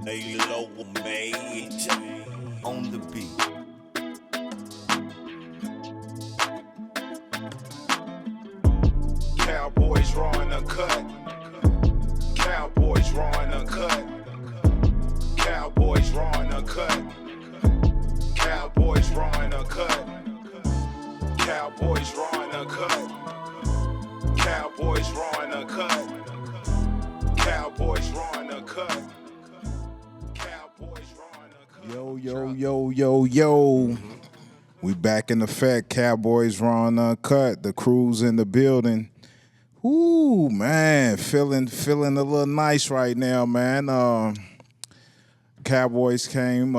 Lay low, mate. On the beat. Cowboys drawing Uncut. Cowboys drawing Uncut. Cowboys drawing Uncut. Cowboys drawing Uncut. Cowboys drawing Uncut. Cowboys drawing Uncut. Cowboys drawing Uncut. Cowboys drawing Uncut. Yo. We back in effect. Cowboys drawing Uncut. The crew's in the building. Ooh, man, feeling a little nice right now, man. Cowboys came,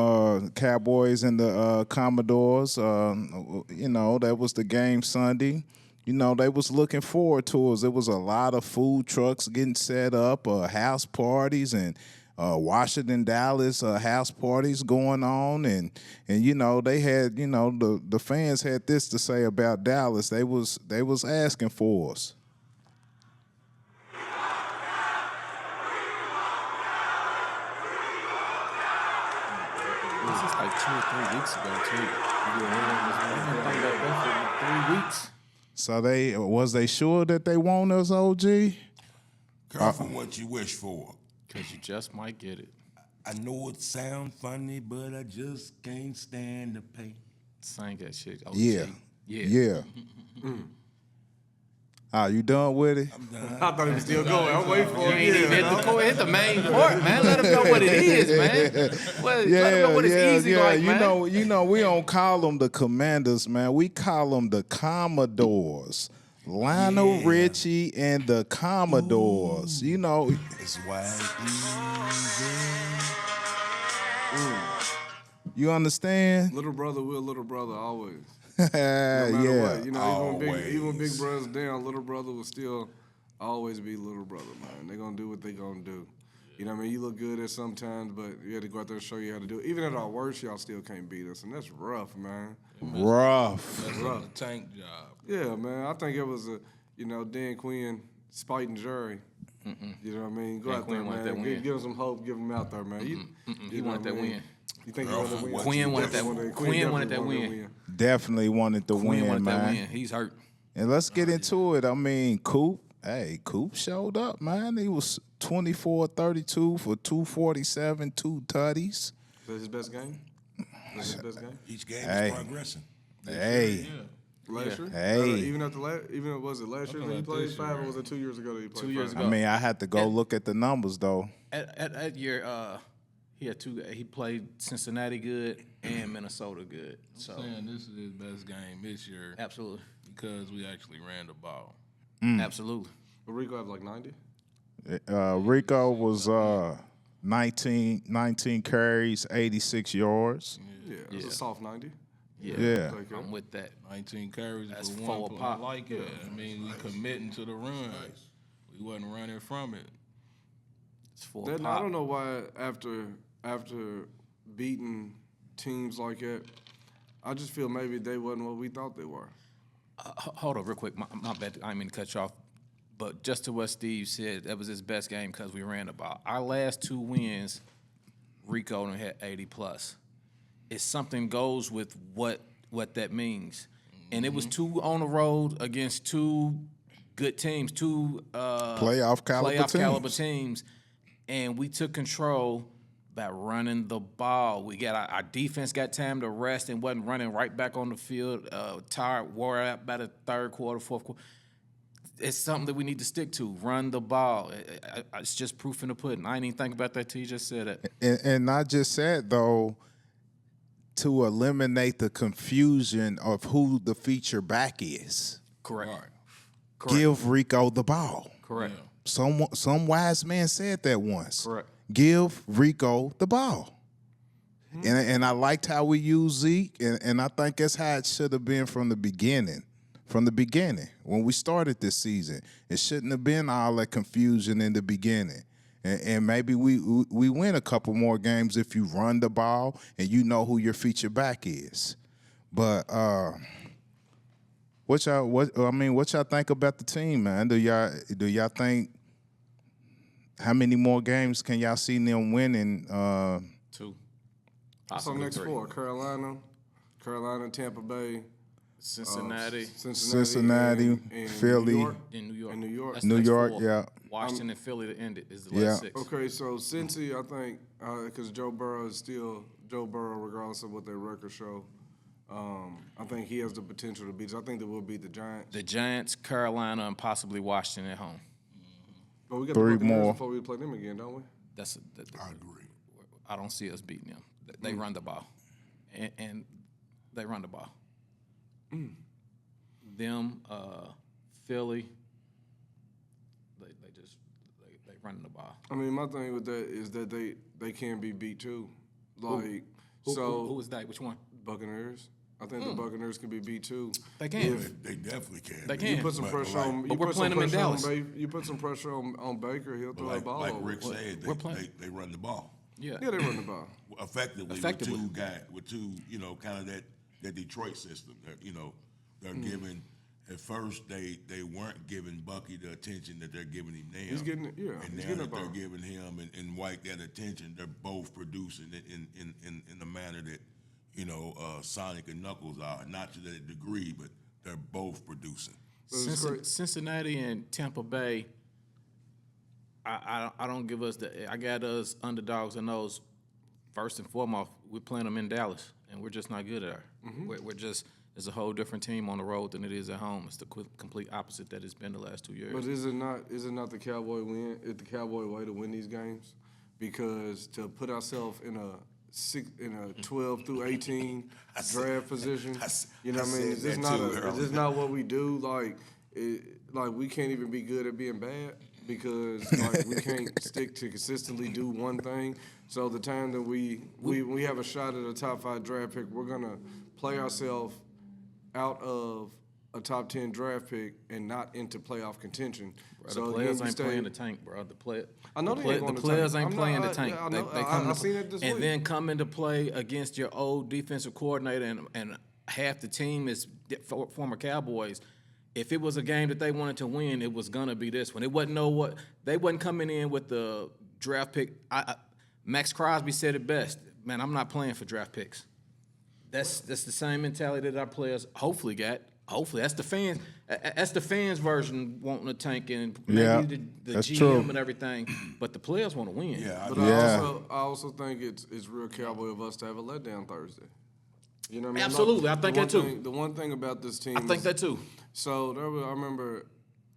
Cowboys and the Commodores. That was the game Sunday. They was looking forward to us. There was a lot of food trucks getting set up, house parties, and Washington, Dallas house parties going on, and they had the fans had this to say about Dallas. They was asking for us. This is like 2 or 3 weeks ago too. We've been thinking about that for 3 weeks. So was they sure that they want us, OG? Careful what you wish for. Cause you just might get it. I know it sounds funny, but I just can't stand the pain. Sing that shit. OG. Yeah. You done with it? I'm done. I thought he was still going. I'm waiting for You it. ain't even hit the main part, man. Let them know what it is, man. Let them know what it's easy like, man. We don't call them the Commanders, man. We call them the Commodores. Lionel Richie and the Commodores. It's white You understand? Little brother will, little brother always. Yeah. What. Even Always. when big brother's down, little brother will still always be little brother, man. They're going to do what they're going to do. You know what I mean? You look good at sometimes, but you had to go out there and show you how to do it. Even at our worst, y'all still can't beat us, and that's rough, man. Rough. That's a tank job. Yeah, man. I think it was Dan Quinn spiting Jerry. You know what I mean? Go Dan out there, Quinn wanted that man. win. Give him some hope. Give him out there, man. He wanted that win. You think he wanted that win? Quinn wanted that win. Quinn wanted that win. Definitely wanted the Quinn win, wanted man. that win. He's hurt. And let's get into it. I mean, Coop showed up, man. He was 24-32 for 247, 2 tutties. Is that his best game? Is that his best game? Each game is progressing. Hey. Last year? Hey. Even was it last year that he played 5, or was it 2 years ago that he played 2 years five? ago. I mean, I had to go look at the numbers, though. At that year, he had he played Cincinnati good and Minnesota good. So Saying this is his best game this year absolutely, because we actually ran the ball. absolutely. But Rico had like 90? Rico was 19 carries, 86 yards. Yeah, it was a soft 90. Yeah. I'm with that. 19 carries That's for 4 one a point. pop. I like it. I mean, we committing to the run. We wasn't running from it. It's 4 Then, pop. I don't know why after beating teams like that, I just feel maybe they wasn't what we thought they were. Hold on real quick. My bad. I didn't mean to cut you off. But just to what Steve said, that was his best game because we ran the ball. Our last 2 wins, Rico only had 80+. It's something goes with what that means. And it was 2 on the road against 2 good teams, 2 Playoff caliber teams. And we took control by running the ball. We got our defense got time to rest and wasn't running right back on the field. Tired, wore out by the 3rd quarter, 4th quarter. It's something that we need to stick to. Run the ball. It's just proof in the pudding. I didn't even think about that till you just said it. And I just said, though, to eliminate the confusion of who the feature back is, Correct. give Rico the ball. Correct. Some wise man said that once. Correct. Give Rico the ball. And I liked how we used Zeke, and I think that's how it should have been from the beginning. From the beginning, when we started this season, it shouldn't have been all that confusion in the beginning. And maybe we win a couple more games if you run the ball and you know who your feature back is. But what y'all think about the team, man? Do y'all think? How many more games can y'all see them winning? 2. So Possibly next 3. 4, Carolina, Tampa Bay, Cincinnati, Cincinnati, and Philly, New York. then New York. and New York. That's New next York, 4. yeah. Washington and Philly to end it is the Yeah. last 6. Okay, so Cincy, I think, because Joe Burrow is still Joe Burrow, regardless of what their record show. I think he has the potential to beat us. I think that we'll beat the Giants. The Giants, Carolina, and possibly Washington at home. But we got 3 the Buccaneers more. before we play them again, don't we? I agree. I don't see us beating them. They run the ball, and they run the ball. Them, Philly, they run the ball. I mean, my thing with that is that they can be beat too. Like, Who is that? Which one? Buccaneers. I think the Buccaneers can be beat too. They can. They definitely can. They man. can. You put some But pressure like- on. But You we're put playing some them in pressure on Dallas. You put some pressure on Baker. He'll throw the ball like over. Rick said, We're playing. they run the ball Yeah. Yeah, they run the ball. effectively. With two, kind of that Detroit system. That, they're giving. At first, they weren't giving Bucky the attention that they're giving him now. He's getting it. Yeah, And he's now getting that the they're ball. giving him and White that attention, they're both producing it in the manner that Sonic and Knuckles are. Not to that degree, but they're both producing. Cincinnati and Tampa Bay. I don't give us I got us underdogs in those. First and foremost, we're playing them in Dallas, and we're just not good at it. We're just it's a whole different team on the road than it is at home. It's the complete opposite that it's been the last 2 years. But is it not the Cowboy win? It's the Cowboy way to win these games, because to put ourselves in a 12 through 18 draft position, you know what I mean? Is this not what we do? Like we can't even be good at being bad, because like we can't stick to consistently do one thing. So the time that we have a shot at a top 5 draft pick, we're gonna play ourselves out of a top 10 draft pick and not into playoff contention. Bro, So the players again, ain't playing the tank, bro. I know they ain't going the to players tank. ain't playing the tank. Yeah, I They know. come I seen it this and week. then come into play against your old defensive coordinator and half the team is former Cowboys. If it was a game that they wanted to win, it was gonna be this one. It wasn't they wasn't coming in with the draft pick. Max Crosby said it best. Man, I'm not playing for draft picks. That's the same mentality that our players hopefully got. Hopefully, that's the fans. That's the fans' version wanting to tank and maybe the that's GM true. and everything. But the players want to win. Yeah, But I also think it's real Cowboy of us to have a letdown Thursday. You know what I mean? Absolutely, I think that too. The one thing about this team, I think that too. So I remember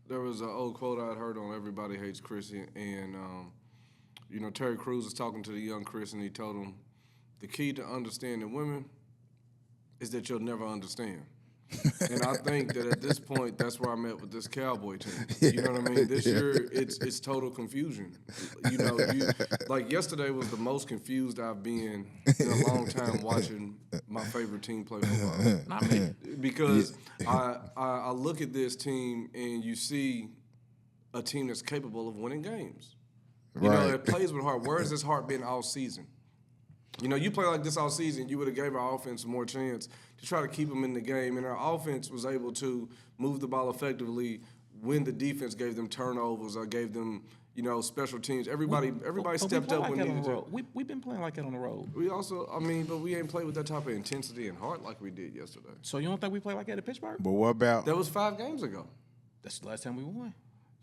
there was an old quote I'd heard on Everybody Hates Chrissy, and Terry Crews was talking to the young Chris, and he told him the key to understanding women is that you'll never understand. And I think that at this point, that's where I'm at with this Cowboy team. You know what I mean? This year, it's total confusion. Like yesterday was the most confused I've been in a long time watching my favorite team play football. Not me. Because I look at this team and you see a team that's capable of winning games. It plays with heart. Where has this heart been all season? You play like this all season, you would have gave our offense more chance to try to keep them in the game. And our offense was able to move the ball effectively when the defense gave them turnovers or gave them, special teams. Everybody stepped up when needed to. We've been playing like that on the road. We also, but we ain't played with that type of intensity and heart like we did yesterday. So you don't think we play like that at Pittsburgh? But what about That was 5 games ago. That's the last time we won.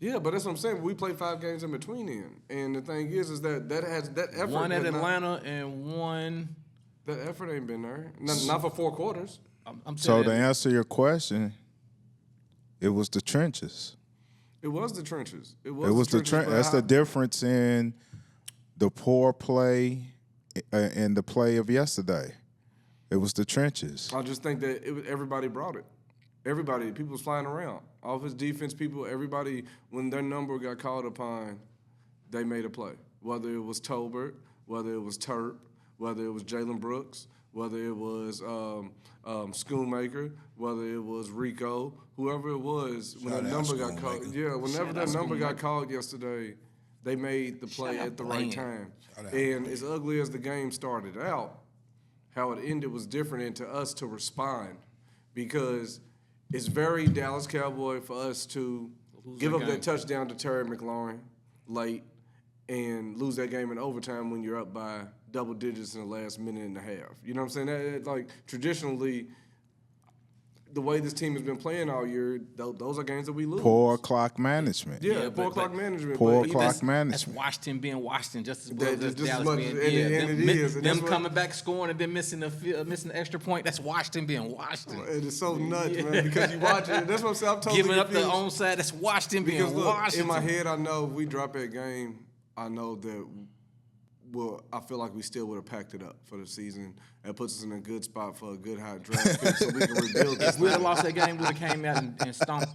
Yeah, but that's what I'm saying. We played 5 games in between then. And the thing is that effort. One at Atlanta and one. That effort ain't been there. Not for 4 quarters. I'm so saying to answer your question, it was the trenches. It was the trenches. It It was the trenches, but That's the difference in the poor play and the play of yesterday. It was the trenches. I just think that everybody brought it. Everybody, people was flying around. Offense, defense, people, everybody, when their number got called upon, they made a play. Whether it was Tolbert, whether it was Turp, whether it was Jalen Brooks, whether it was Schoonmaker, whether it was Rico, whoever it was, when that number got called. Yeah, whenever that number got called yesterday, they made the play at the right time. And as ugly as the game started out, how it ended was different, and to us to respond, because it's very Dallas Cowboy for us to give up that touchdown to Terry McLaurin late and lose that game in overtime when you're up by double digits in the last minute and a half. You know what I'm saying? Like traditionally, the way this team has been playing all year, those are games that we lose. Poor clock management. Yeah, poor clock management. Poor but clock That's management. Washington being Washington just as well That- as just as Dallas much being. as- and it is, and them that's what- coming back scoring and then missing the extra point. That's Washington being Washington. It is so nuts, man, because you watch it. That's what I'm saying. I'm totally Giving up the confused. onside. That's Washington being Because look, Washington. in my head, I know if we drop that game, I know that. Well, I feel like we still would have packed it up for the season. That puts us in a good spot for a good high draft pick, so we can rebuild this. If we would have lost that game, we would have came out and stomped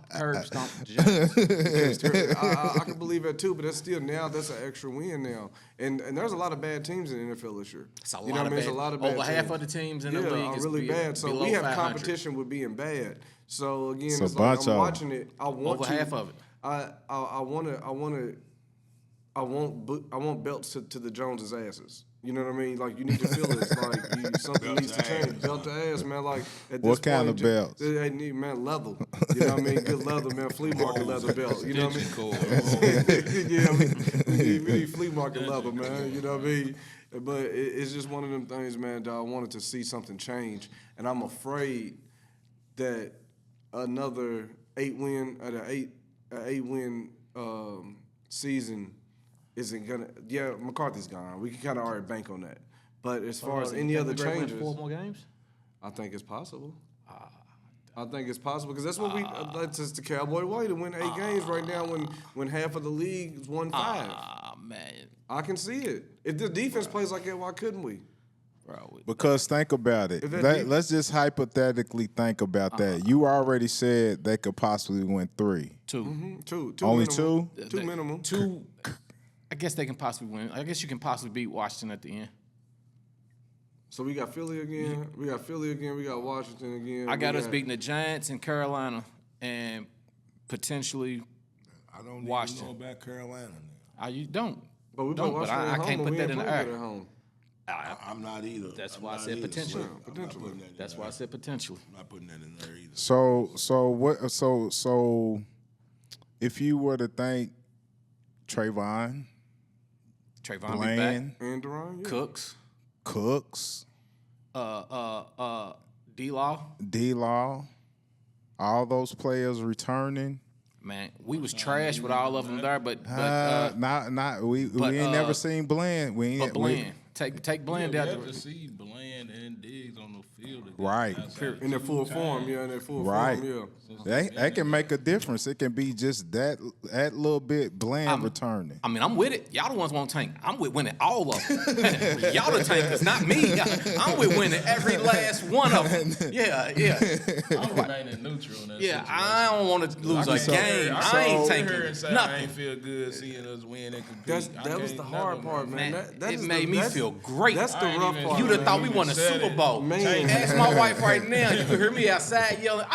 James. I can believe that too, but that's still now that's an extra win now, and there's a lot of bad teams in the NFL this year. It's a You know lot what I of mean? It's bad. a lot of bad Over half teams. of the teams in yeah, the league are is really bad. So below we have 500. competition with being bad. So again, It's a it's like bunch I'm of watching it. I want Over to, half of it. I want belts to the Joneses' asses. You know what I mean? Like you need to feel it. It's like something Belt needs to to change. ass. Belt to ass, man. Like at What this kind point, of belts? They need leather. You know what I mean? Good leather, man. Flea market leather belt. You know what I mean? Cool. Yeah, we need flea market leather, man. You know what I mean? But it's just one of them things, man, that I wanted to see something change. And I'm afraid that another 8-win season isn't gonna. Yeah, McCarthy's gone. We can kind of already bank on that. But as far as any other changes, 4 more games. I think it's possible. I think it's possible because that's what that's just the Cowboy way to win 8 games right now when half of the league's won 5. Man, I can see it. If the defense plays like that, why couldn't we? bro. Because think about it. If that Let's just hypothetically think about that. You already said they could possibly win 3. 2. Two Only minimum. 2? 2 minimum. 2. I guess they can possibly win. I guess you can possibly beat Washington at the end. So we got Philly again. We got Washington again. I got us beating the Giants in Carolina and potentially. I don't Washington. even know about Carolina now. You don't. But we Don't, put but Washington I at home, can't but put we that ain't in the playing air. good at home. I'm not either. That's I'm why I not said either. potentially. I'm not Potentially. putting that in That's there. why I said potentially. I'm not putting that in there either. So what? So if you were to think Trayvon, Trayvon be back. Bland, And Duran, yeah. Cooks. Cooks, D-Law. D-Law, all those players returning. Man, we was trash with all of them there, but We ain't never seen Bland. but Bland. Take Bland We out have the to see Bland and Diggs on the field again. Right. Outside In their two full times. form, yeah, in their full Right. form, yeah. They can make a difference. It can be just that little bit Bland returning. I mean, I'm with it. Y'all the ones won't tank. I'm with winning all of them. Y'all the tankers, not me. I'm with winning every last one of them. Yeah. I'm remaining neutral in that Yeah, situation. I don't want to lose a game. I ain't sit here tanking and say I nothing. ain't feel good seeing us win and compete. That was the hard part, man. That It is made me feel great. That's the I ain't rough even- part. You'd have man. thought we won a said Super it. Bowl. Man. Ask my wife right now. You can hear me outside yelling,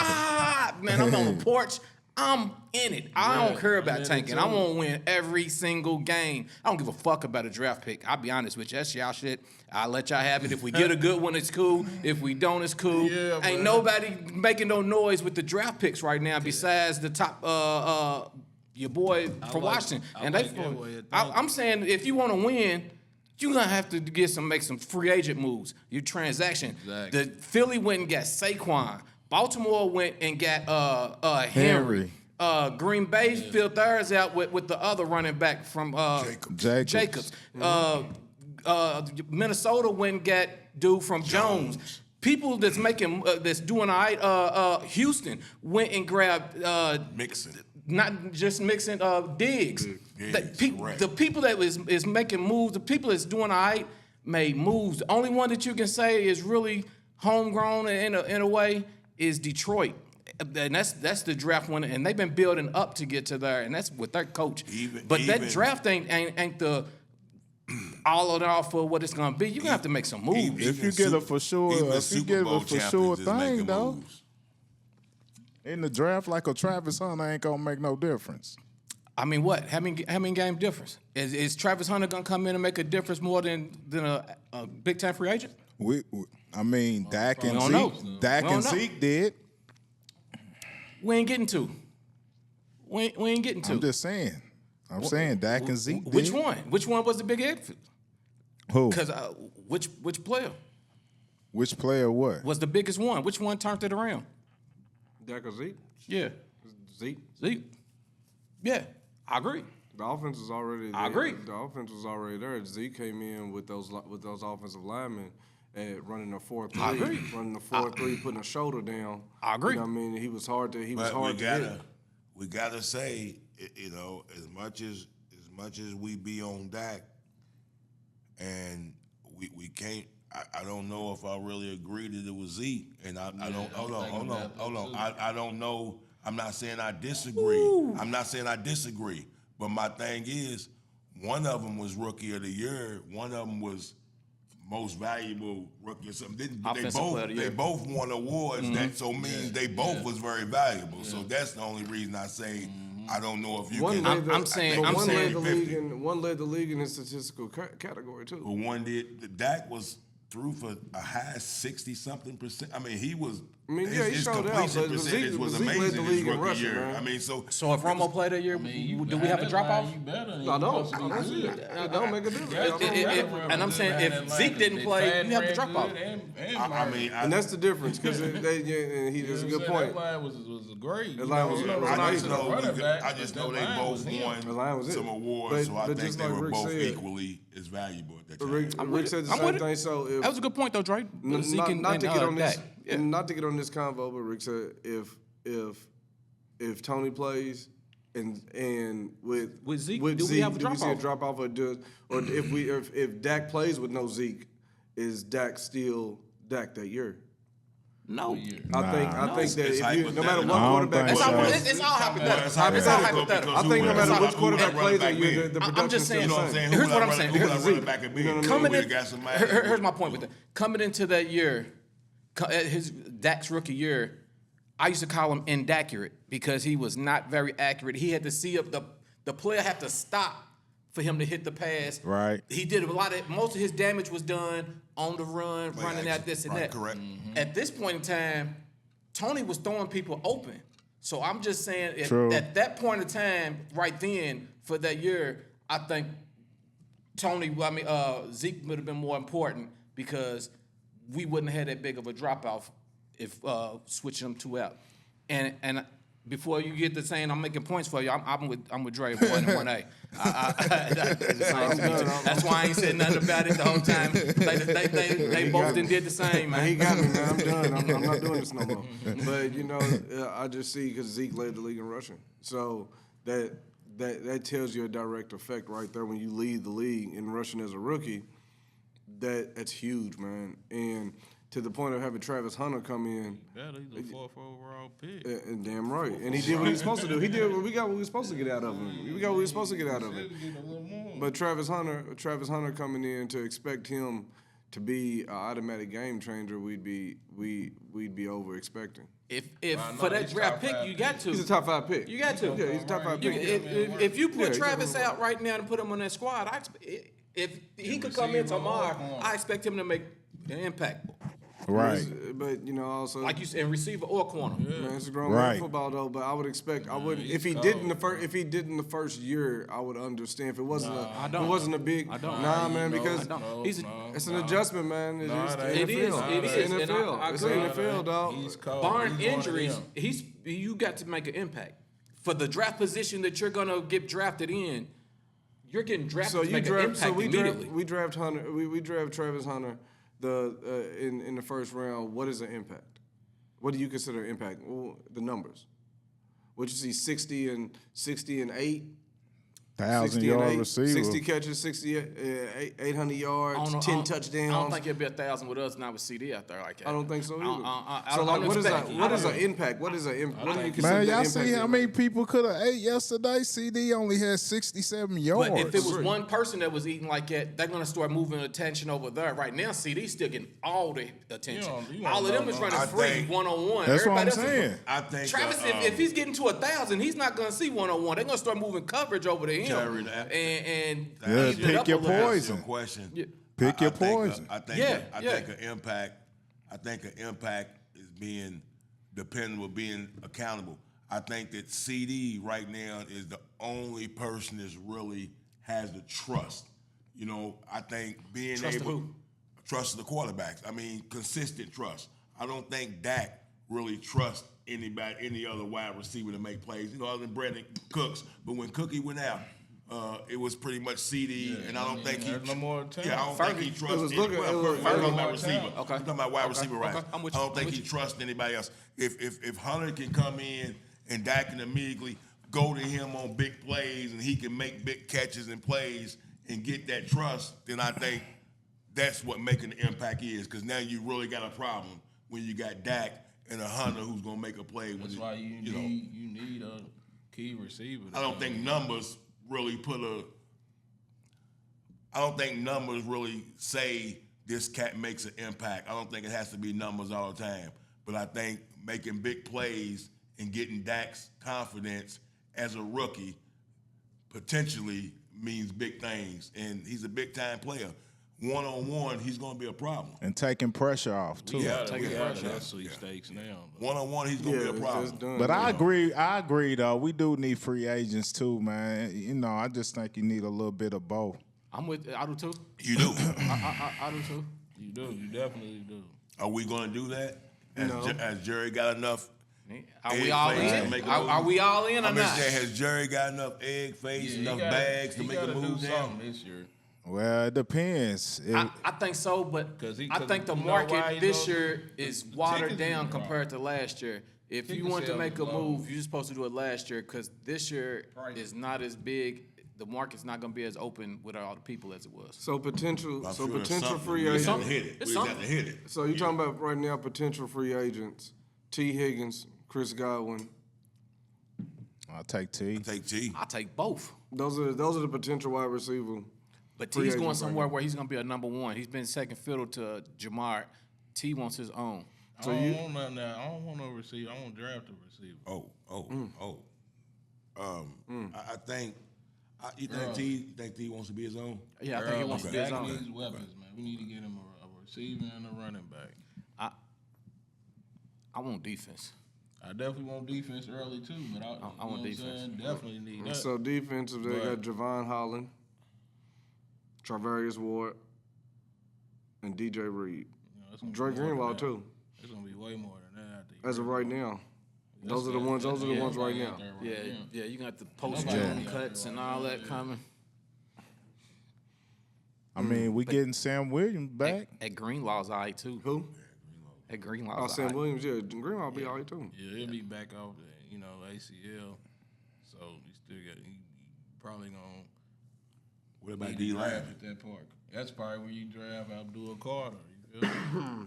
man, I'm on the porch. I'm in it. I don't care I'm about in it tanking. too. I want to win every single game. I don't give a fuck about a draft pick. I'll be honest with you. That's y'all shit. I'll let y'all have it. If we get a good one, it's cool. If we don't, it's cool. Yeah, Ain't but- nobody making no noise with the draft picks right now besides the top your boy from like- Washington. I And like that way of thinking. I'm saying if you want to win, you're gonna have to make some free agent moves. Your transaction. Exactly. The Philly went and got Saquon. Baltimore went and got Henry. Green Bay filled theirs out with the other running back from Jacobs. Minnesota went and got dude from Jones. People that's making that's doing all right. Houston went and grabbed Mixing. not just mixing Diggs. Correct. The people that is making moves, the people that's doing all right, made moves. The only one that you can say is really homegrown in a way is Detroit. And that's the draft winner, and they've been building up to get to there, and that's with their coach. But that draft ain't the all in all for what it's gonna be. You're gonna have to make some moves. If you get a for sure, even if you Super get Bowl a for sure champions is thing making though, moves. in the draft, like a Travis Hunter ain't gonna make no difference. I mean, what? How many game difference? Is Travis Hunter gonna come in and make a difference more than a big time free agent? I mean, Dak and don't know. Zeke. Dak We don't and know. Zeke did. We ain't getting to. We ain't getting to. I'm just saying. I'm saying Dak and Zeke. Which did. one? Which one was the big head? Who? Because which player Which player? What? was the biggest one? Which one turned it around? Dak or Zeke? Yeah, Zeke. Zeke. Yeah, I agree. The offense was already there. I agree. The offense was already there. Zeke came in with those offensive linemen and running a 4-3. I agree. Running a 4-3, putting a shoulder down. I agree. You know what I mean? He was hard to But hit. we gotta say, you know, as much as we be on Dak, and we can't. I don't know if I really agree that it was Zeke, and I don't. Hold on. I don't know. I'm not saying I disagree. I'm not saying I disagree. But my thing is, one of them was Rookie of the Year. One of them was Most Valuable Rookie or something. They both won awards. That so means they both was very valuable. Yeah. So that's the only reason I say I don't know if you can. I'm saying one led the league in his statistical category too. But one did. Dak was threw for a high 60-something%. I mean, he was. I mean, his, he his showed out, completion but percentage was Zeke led amazing the his league in rookie rushing, year. man. I mean, so if Romo played that year, do we have a drop off? I don't see it. It don't make a difference. And I'm saying if Zeke didn't play, you have to drop off. And that's the difference because that's a good point. That line was great. The line was I just know they both won some awards, so I think they were both equally as valuable at that time. Rick said the same thing. So that was a good point though, Dre. Not to get on this convo, but Rick said if Tony plays and with Zeke, do we have a do we see a drop drop off or if Dak plays with no Zeke, is Dak still Dak that year? No. I think that if you, no matter what quarterback, it's all hypothetical. I think no matter which quarterback plays that year, the production. I'm just saying. You know what I'm saying? Here's what I'm saying. Here's my point with that. Coming into that year, his Dak's rookie year, I used to call him inaccurate because he was not very accurate. He had to see up the player had to stop for him to hit the pass. Right. He did most of his damage was done on the run, running at this and that. Correct. At this point in time, Tony was throwing people open. So I'm just saying at that point in time, right then, for that year, I think Zeke would have been more important because we wouldn't have had that big of a drop off if switching them two out. And before you get to saying I'm making points for you, I'm with Dre 1A. That's why I ain't said nothing about it the whole time. They both did the same, man. He got me, man. I'm done. I'm not doing this no more. But you know, I just see because Zeke led the league in rushing, so that tells you a direct effect right there when you lead the league in rushing as a rookie. That's huge, man. And to the point of having Travis Hunter come in. Yeah, he's a 4th overall pick. And damn right. And he did what he was supposed to do. We got what we were supposed to get out of him. We got what we were supposed to get out of him. But Travis Hunter coming in, to expect him to be an automatic game changer, we'd be over expecting. If for that draft pick, you got to. He's a top 5 pick. You got to. Yeah, he's a top 5 pick. If you put Travis out right now and put him on that squad, if he could come in tomorrow, I expect him to make an impact. Right. But you know, also like you said, receiver or corner. Man, it's a grown man football though. But I would expect if he did in the first year, I would understand. If it wasn't a big because it's an adjustment, man. It is. It's NFL. It's NFL, dog. Barring injuries, you got to make an impact for the draft position that you're gonna get drafted in. You're getting drafted to make an impact immediately. We draft Hunter. We draft Travis Hunter. In the first round, what is an impact? What do you consider impact? Well, the numbers. What you see, 60 and 8. 1,000-yard receiver. 60 catches, 800 yards, 10 touchdowns. I don't think it'll be 1,000 with us, not with CD out there like that. I don't think so either. So like, what is an impact? What do you consider Man, y'all impact? see how many people could have ate yesterday? CD only had 67 yards. But if it was one person that was eating like that, they're going to start moving attention over there. Right now, CD's still getting all the attention. All of them is running free one-on-one. That's what I'm saying. I think Travis, if he's getting to 1,000, he's not going to see one-on-one. They're going to start moving coverage over to him. And pick your poison. Pick your poison. I think an impact is being dependable, being accountable. I think that CD right now is the only person that really has the trust. You know, I think being Trust able who? trust the quarterbacks. I mean, consistent trust. I don't think Dak really trusts any other wide receiver to make plays. You know, other than Brandon Cooks. But when Cookie went out, it was pretty much CD, and I don't think he. no more time. Yeah, I don't think he trusts. was looking- Well, it was- first I'm talking more about receiver. time. Okay. I'm talking about wide Okay. receiver rights. Okay. I'm with I you. don't think I'm he with trusts anybody else. If Hunter can come in and Dak can immediately go to him on big plays and he can make big catches and plays and get that trust, then I think that's what making the impact is. Because now you really got a problem when you got Dak and a Hunter who's gonna make a play. That's why you need a key receiver. I don't think numbers really say this cat makes an impact. I don't think it has to be numbers all the time. But I think making big plays and getting Dak's confidence as a rookie potentially means big things. And he's a big-time player. One-on-one, he's going to be a problem. And taking pressure off too. That's sweepstakes now. One-on-one, he's going to be a it's problem. just done. But I agree though. We do need free agents too, man. You know, I just think you need a little bit of both. I do too. You do. I do too. You do. You definitely do. Are we going to do that? No. Has Jerry got enough? Are we egg all face to in? make a Are move? we all in or I'm not? just saying, has Jerry got enough egg face, enough bags to make a move do now? something this year. Well, it depends. I think so, but 'Cause I think the you know why market he this don't- year is watered tickets down is compared to last year. If you Ticket want to sales make is a low. move, you're supposed to do it last year because this year is not as big. The market's not going to be as open with all the people as it was. So potential, I'm so sure there's potential something. free We just agents. have to hit it. It's We just have to something. hit it. So you're talking about right now potential free agents: T. Higgins, Chris Godwin. I'll take T. Take T. I take both. Those are the potential wide receiver. But Free T's going agents right somewhere now. where he's going to be a number one. He's been second fiddle to Jamar. T wants his own. I don't want nothing now. I don't want no receiver. I want to draft a receiver. I think. You think T wants to be his own? Yeah, I think he wants to be his Dak own. needs weapons, man. We need to get him a receiver and a running back. I want defense. I definitely want defense early too, but I want what I'm defense. saying? Definitely need that. So defensive, they got Javon Holland, Travarius Ward, and DJ Reed. It's gonna be Drake more than Greenlaw that. too. It's gonna be way more than that. I think. As of right now, those are the ones. Those are the ones right now. Yeah, you got the post Nobody June out there cuts and all that coming. I mean, we getting Sam Williams back. At Greenlaw's all right too. Who? At Greenlaw's Oh, all Sam right. Williams. Yeah, Greenlaw will be all right too. Yeah, he'll be back off the ACL, so he still got he probably gonna What about need D to draft Lamb? at that part. That's probably where you draft Abdul Carter. You feel me?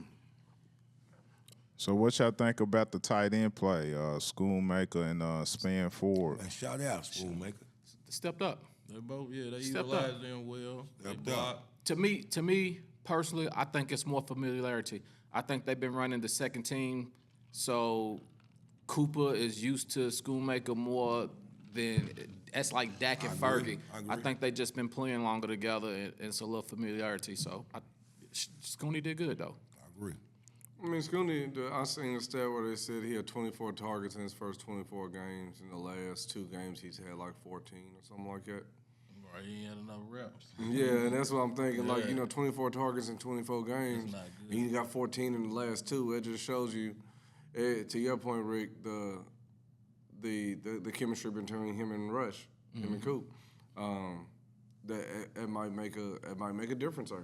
So what y'all think about the tight end play? Schoonmaker and Span Ford. And shout out, Spoonmaker. Stepped up. They both, they Stepped utilize them well. They Stepped block. up. To me personally, I think it's more familiarity. I think they've been running the second team, so Cooper is used to Schoonmaker more than that's like Dak and agree. Fergie. I agree. I think they just been playing longer together, and it's a little familiarity. So Scooney did good though. I agree. I mean, Scooney, I seen the stat where they said he had 24 targets in his first 24 games. In the last 2 games, he's had like 14 or something like that. Right, he ain't had enough reps. Yeah, and that's what I'm thinking. Like, 24 targets in 24 games. not good. And he got 14 in the last 2. It just shows you, to your point, Rick, the chemistry between him and Rush, him and Coop. That it might make a difference there.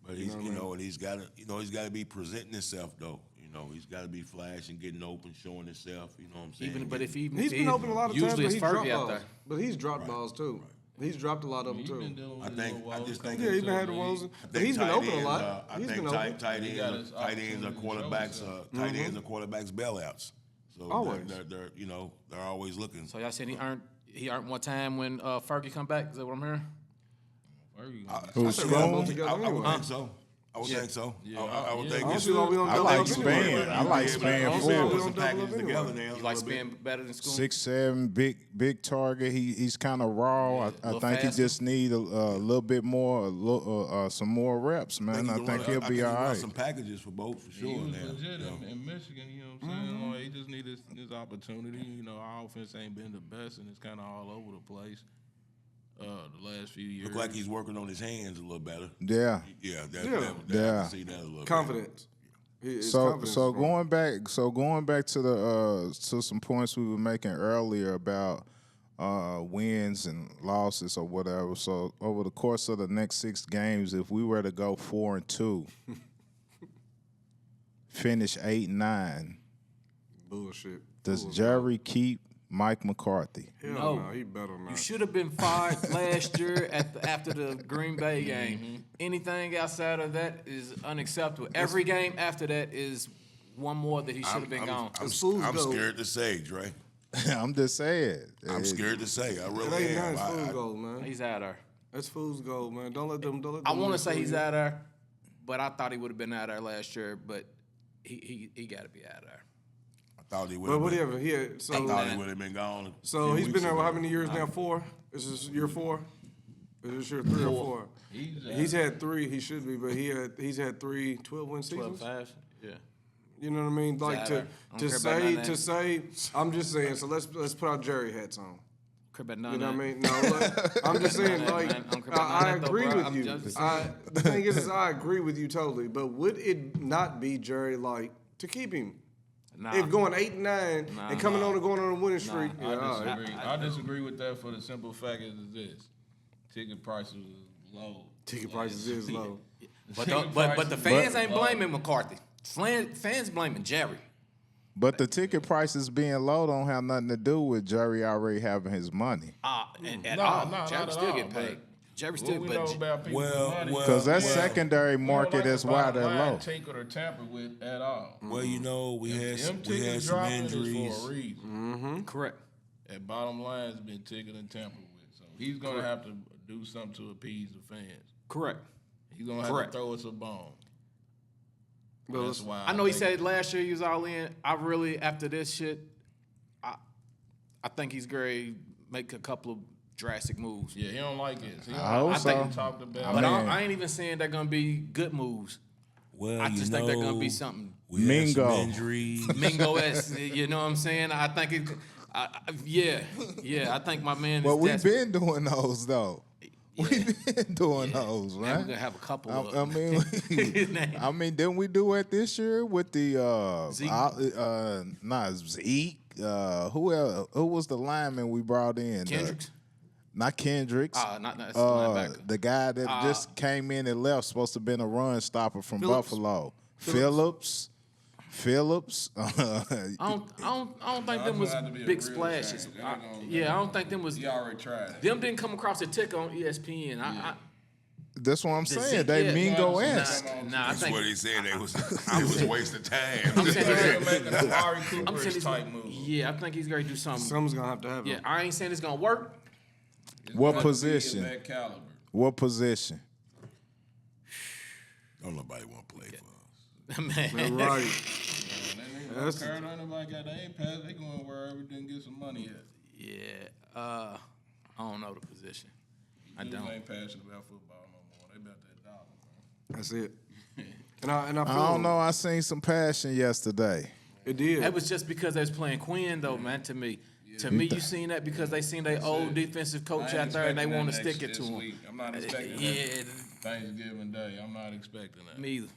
But he's, and he's got to be presenting himself though. He's got to be flashing, getting open, showing himself. You know what I'm saying? He's been open a lot of times, usually but it's he's dropped Fergie out balls. there. But he's dropped balls too. He's dropped a lot of them He's been too. dealing I with think. his little I just think. Yeah, he's been so having he- woes. I But think he's been tight open a ends, lot. I He's think been open. tight He got his ends are opportunity to show quarterbacks. himself. Tight ends are quarterbacks bailouts. So Always. they're always looking. So y'all said he earned more time when Fergie come back. Is that what I'm hearing? Fergie gonna be- Who's I think they're both Schoon? together I would anyway. think so. I would think so. Yeah, I would think I don't it's see why we don't I double like up anyway. Span. I like Span I'm saying we full. don't double up together anyway. now. You like Span better than School? 6'7", big target. He's kind of raw. I little think faster. he just need a little bit more, some more reps, man. I think he'll be all run right. some packages for both for sure. He was now. legit in Michigan, you know what I'm saying? Like, he just needed his opportunity. You know, our offense ain't been the best, and it's kind of all over the place the last few years. Look like he's working on his hands a little better. Yeah. Yeah, I Yeah. can see that a little Confidence. His So confidence so is strong. going back to the to some points we were making earlier about wins and losses or whatever. So over the course of the next 6 games, if we were to go 4-2, finish 8-9, Bullshit. does Jerry keep Mike McCarthy? Hell No. no, he better not. You should have been fired last year after the Green Bay game. Mm-hmm. Anything outside of that is unacceptable. Every game after that is one more that he should have been gone. I'm It's fool's gold. scared to say, Dre. I'm just saying. I'm scared to say. I It really ain't am. nice fool's gold, man. He's out there. That's fool's gold, man. Don't let them. I want to say he's out there, but I thought he would have been out there last year. But he got to be out there. I thought he would But have whatever. been. He had, so I thought he would have been gone. so he's been there how many years now? 4. Is this year 4? Is this year 3 or 4? He's had 3. He should be, but he's had 3 12-win seasons. 12-5. Yeah. You know what I mean? Like Zatter. I don't care about none of that. I'm just saying. So let's put our Jerry hats on. Care about none You know of what I that. mean? No, like, I'm just saying. Man, Like I don't care about none I of that, though, agree bro. with I'm you. just The thing is, I agree with you totally. But would it not be Jerry like to keep him? Nah. If going 8-9 and coming on and going on a winning streak, I yeah, all right. disagree. I disagree with that for the simple fact is this: ticket prices is low. Ticket prices is low. But Ticket the prices fans is ain't low. blaming McCarthy. Fans blaming Jerry. But the ticket prices being low don't have nothing to do with Jerry already having his money. At No, all. not Jerry at still all, get paid. but Jerry What still, we know about people's Well, money. well, Because that well, secondary We don't market like is the why bottom they're line low. tinkered or tampered with at all. Well, you know, we had Them some tickets injuries. dropping is for a reason. correct. That bottom line has been ticketed and tampered with. So he's gonna have to do something to appease the fans. Correct. He's gonna have Correct. to throw us a bone. Well, That's why I know he think- said last year he was all in. I really, after this shit, I think he's going to make a couple of drastic moves. Yeah, he don't like it. He don't I hope like so. he talked about. But Man. I ain't even saying they're going to be good moves. Well, I just think they're going to be something. We had some Mingo. injuries. Mingo-esque, you know what I'm saying? I think it, yeah, I think my man But is we've desperate. been doing those though. We've been doing those, Now we're right? going to have a couple I of mean, didn't we do it this year with the Zeke? Zeke? Who else? Who was the lineman we brought in? Kendricks? Not Kendricks. Not that's the linebacker. The guy that just came in and left, supposed to have been a run stopper from Phillips? Buffalo. Phillips. I don't think them was gonna have to be a big real splashes. change. That ain't gonna- Yeah, I don't think them was. He already tried. Them didn't come across the ticker on ESPN. That's what I'm The saying. Zeke, they yeah. Mingo-esque. Nah, I That's think what he said. It was a waste of time. I'm saying They're making a Amari I'm saying Cooper he's type move. Yeah, I think he's going to do something. Something's gonna have to happen. Yeah, I ain't saying it's going to work. What Got to be position? of that caliber. What position? Don't nobody want to play for us. Man, Right. That's Carolina like that. They ain't pass. They going wherever they can get some money at. yeah, I don't know the position. I Dudes don't. ain't passionate about football no more. They about that dollar, bro. That's it. And I feel I don't know. I seen some passion yesterday. It did. That was just because they was playing Quinn, though, man. To me, you seen that because they seen their old defensive coach I out ain't there and they expecting want to that stick it next- to this him. week. I'm not expecting Yeah, that Thanksgiving Day. I'm not expecting that. me either.